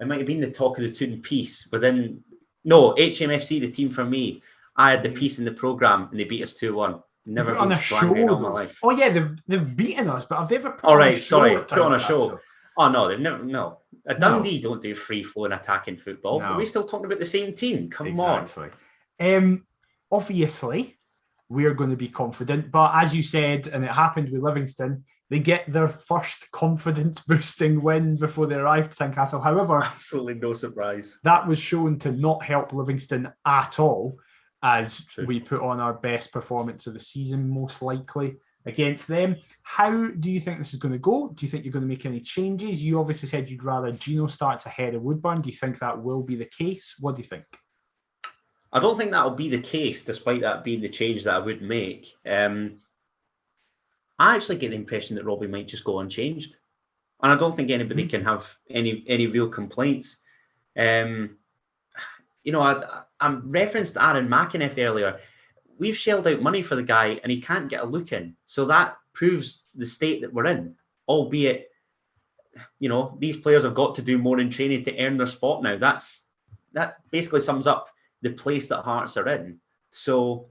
It might have been the talk of the tune piece within, no, HMFC, the team for me. I had the piece in the programme and they beat us 2-1. Never been on a show in all my life. Oh yeah, they've beaten us, but have they ever put on a show? Put on a show. Oh no, they've never. No, Dundee don't do free flowing attacking football. No. Are we still talking about the same team? Come on. Obviously, we are going to be confident, but as you said, and it happened with Livingston, they get their first confidence boosting win before they arrived to Tynecastle. However, absolutely no surprise. That was shown to not help Livingston at all, as we put on our best performance of the season, most likely, against them. How do you think this is going to go? Do you think you're going to make any changes? You obviously said you'd rather Gino starts ahead of Woodburn. Do you think that will be the case? What do you think? I don't think that'll be the case, despite that being the change that I would make. I actually get the impression that Robbie might just go unchanged. And I don't think anybody can have any real complaints. I referenced Aaron McInniff earlier. We've shelled out money for the guy and he can't get a look in. So that proves the state that we're in, albeit, these players have got to do more in training to earn their spot now. That basically sums up the place that Hearts are in. So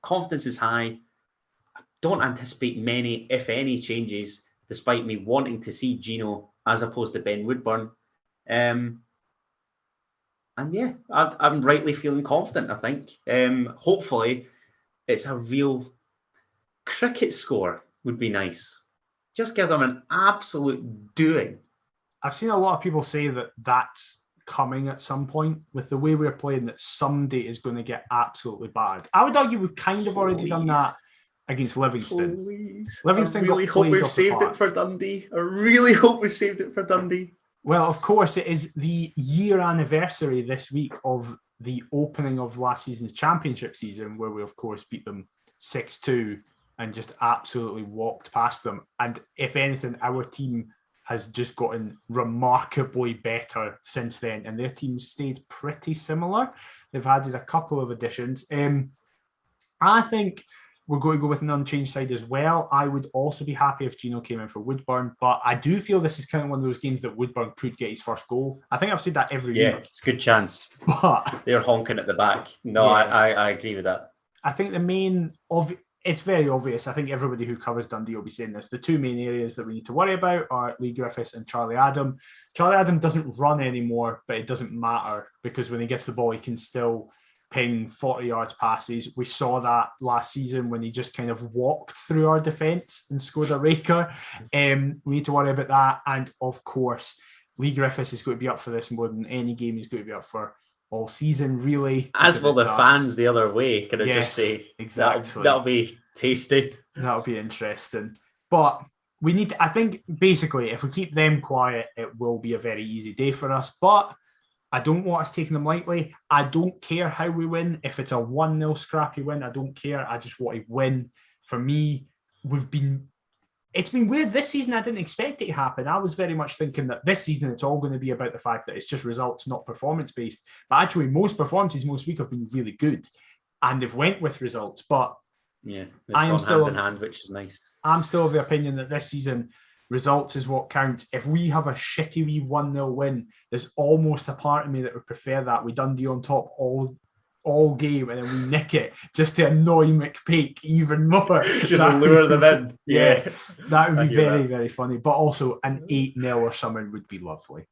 confidence is high. I don't anticipate many, if any, changes, despite me wanting to see Gino as opposed to Ben Woodburn. And yeah, I'm rightly feeling confident, I think. Hopefully, it's a real cricket score would be nice. Just give them an absolute doing. I've seen a lot of people say that that's coming at some point. With the way we're playing, that someday is going to get absolutely bad. I would argue we've kind of already done that against Livingston. Livingston I really hope we've saved it for Dundee. I really hope we've saved it for Dundee. Well, of course, it is the year anniversary this week of the opening of last season's championship season, where we, of course, beat them 6-2 and just absolutely walked past them. And if anything, our team has just gotten remarkably better since then, and their team stayed pretty similar. They've added a couple of additions. I think we're going to go with an unchanged side as well. I would also be happy if Gino came in for Woodburn, but I do feel this is kind of one of those games that Woodburn could get his first goal. I think I've said that every week. Yeah, it's a good chance. But they're honking at the back. No, yeah. I agree with that. I think it's very obvious. I think everybody who covers Dundee will be saying this. The two main areas that we need to worry about are Lee Griffiths and Charlie Adam. Charlie Adam doesn't run anymore, but it doesn't matter because when he gets the ball, he can still ping 40 yards passes. We saw that last season when he just kind of walked through our defence and scored a raker. We need to worry about that. And of course, Lee Griffiths is going to be up for this more than any game he's going to be up for all season, really. As for the fans the other way, can I just say, exactly. That'll be tasty. That'll be interesting. But we need to, I think, basically, if we keep them quiet, it will be a very easy day for us. But I don't want us taking them lightly. I don't care how we win. If it's a 1-0 scrappy win, I don't care. I just want to win. For me, it's been weird this season. I didn't expect it to happen. I was very much thinking that this season it's all going to be about the fact that it's just results, not performance-based. But actually, most performances most week have been really good. And they've went with results. But yeah, I am still hand in hand, which is nice. I'm still of the opinion that this season results is what counts. If we have a shitty wee 1-0 win, there's almost a part of me that would prefer that. We Dundee on top all game and then we nick it just to annoy McPake even more. Just lure them in. Yeah. That would be very, very funny. But also an 8-0 or something would be lovely.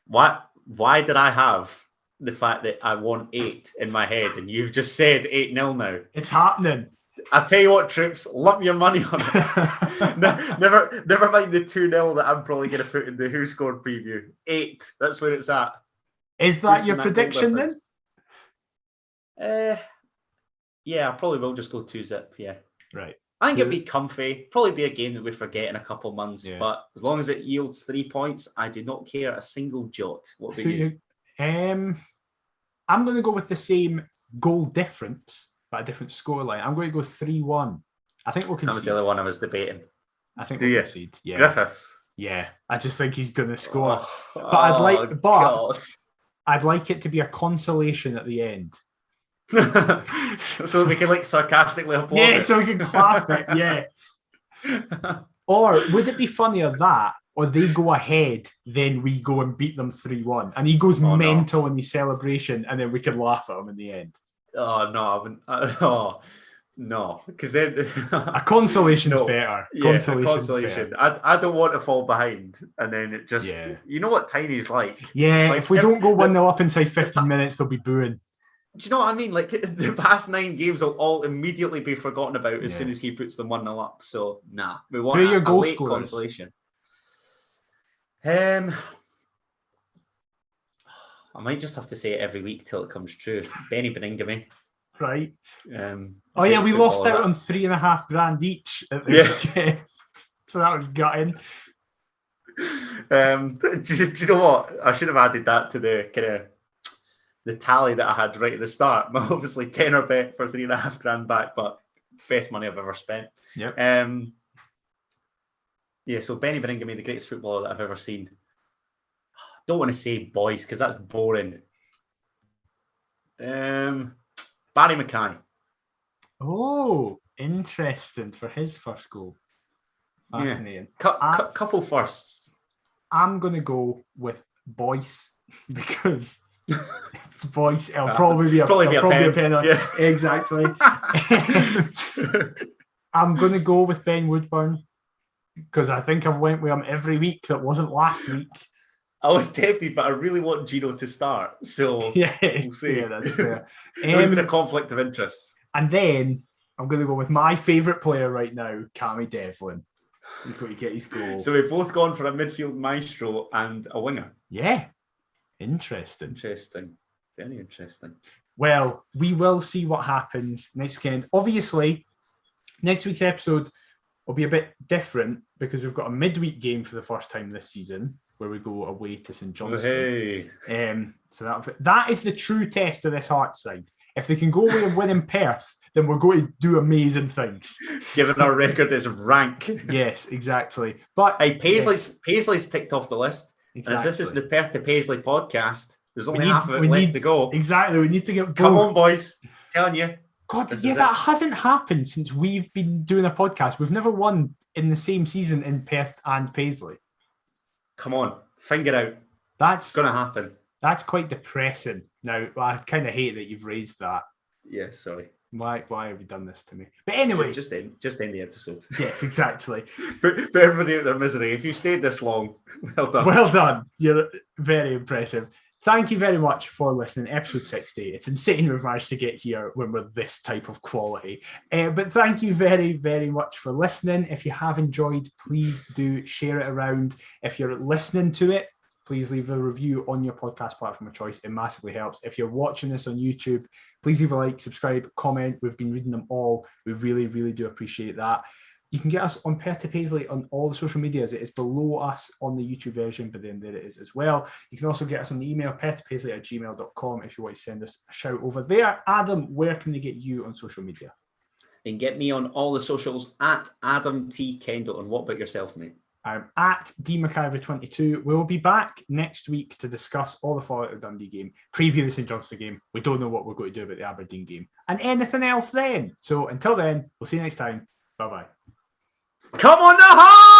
Why did I have the fact that I want 8 in my head and you've just said 8-0 now? It's happening. I tell you what, troops, lump your money on it. never mind the 2-0 that I'm probably going to put in the Who Scored preview. 8, that's where it's at. Is that your prediction then? Yeah, I probably will just go 2-0, yeah. Right. I think it'd be comfy. Probably be a game that we forget in a couple months. Yeah. But as long as it yields 3 points, I do not care a single jot. What about you? I'm going to go with the same goal difference, but a different scoreline. I'm going to go 3-1. I think we'll concede. That was the other one I was debating. I think we'll concede. Yeah. Griffiths. Yeah. I just think he's going to score. I'd like it to be a consolation at the end. So we can sarcastically applaud it. So we can clap it, yeah. Or would it be funnier that, or they go ahead, then we go and beat them 3-1, and he goes mental in his celebration, and then we can laugh at him in the end? Oh no, I wouldn't. No, because then a consolation's better. Yeah, consolation. I don't want to fall behind, and then it just you know what Tiny's like. Yeah, if we don't go 1-0 up inside 15 minutes, they'll be booing. Do you know what I mean? The past 9 games will all immediately be forgotten about as soon as he puts them 1-0 up. So we want your goal late scorers? Consolation. I might just have to say it every week till it comes true. Benny Beningame. Right. We lost out on $3,500 each. So that was gutting. Do you know what? I should have added that to the kind of the tally that I had right at the start. Obviously, tenner bet for $3,500 back, but best money I've ever spent. Yep. So Benny Beningame, the greatest footballer that I've ever seen. Don't want to say boys because that's boring. Barry Mackay. Oh, interesting for his first goal. Fascinating. Couple firsts. I'm going to go with Boyce because it's Boyce. It'll probably be a pen. Yeah. Exactly. I'm going to go with Ben Woodburn because I think I've went with him every week. That wasn't last week. I was tempted, but I really want Gino to start. So we'll see. Yeah, that's fair. There's been a conflict of interest. And then I'm going to go with my favourite player right now, Cammy Devlin. He's got to get his goal. So we've both gone for a midfield maestro and a winger. Yeah. Interesting. Very interesting. Well, we will see what happens next weekend. Obviously, next week's episode will be a bit different because we've got a midweek game for the first time this season where we go away to St Johnstone. So that is the true test of this Hearts side. If they can go away and win in Perth, then we're going to do amazing things. Given our record is rank. Yes, exactly. But hey, Paisley's ticked off the list. Exactly. And as this is the Perth to Paisley podcast, there's only half of it left to go. Exactly. We need to get Come on, boys. I'm telling you. God, that hasn't happened since we've been doing a podcast. We've never won in the same season in Perth and Paisley. Come on, finger out. That's going to happen. That's quite depressing. Now, I kind of hate that you've raised that. Yeah, sorry. Why have you done this to me? But anyway, just end the episode. Yes, exactly. Put everybody out their misery. If you stayed this long, well done. Well done. You're very impressive. Thank you very much for listening. Episode 60. It's insane we've managed to get here when we're this type of quality. But thank you very, very much for listening. If you have enjoyed, please do share it around. If you're listening to it, please leave a review on your podcast platform of choice. It massively helps. If you're watching this on YouTube, please leave a like, subscribe, comment. We've been reading them all. We really, really do appreciate that. You can get us on Perth to Paisley on all the social medias. It is below us on the YouTube version, but then there it is as well. You can also get us on the email, perthpaisley@gmail.com, if you want to send us a shout over there. Adam, where can they get you on social media? You can get me on all the socials at Adam T. Kendall. And what about yourself, mate? I'm at DMcIver22. We'll be back next week to discuss all the fallout of the Dundee game, preview the St Johnstone game. We don't know what we're going to do about the Aberdeen game, and anything else then. So until then, we'll see you next time. Bye-bye. Come on the Hearts!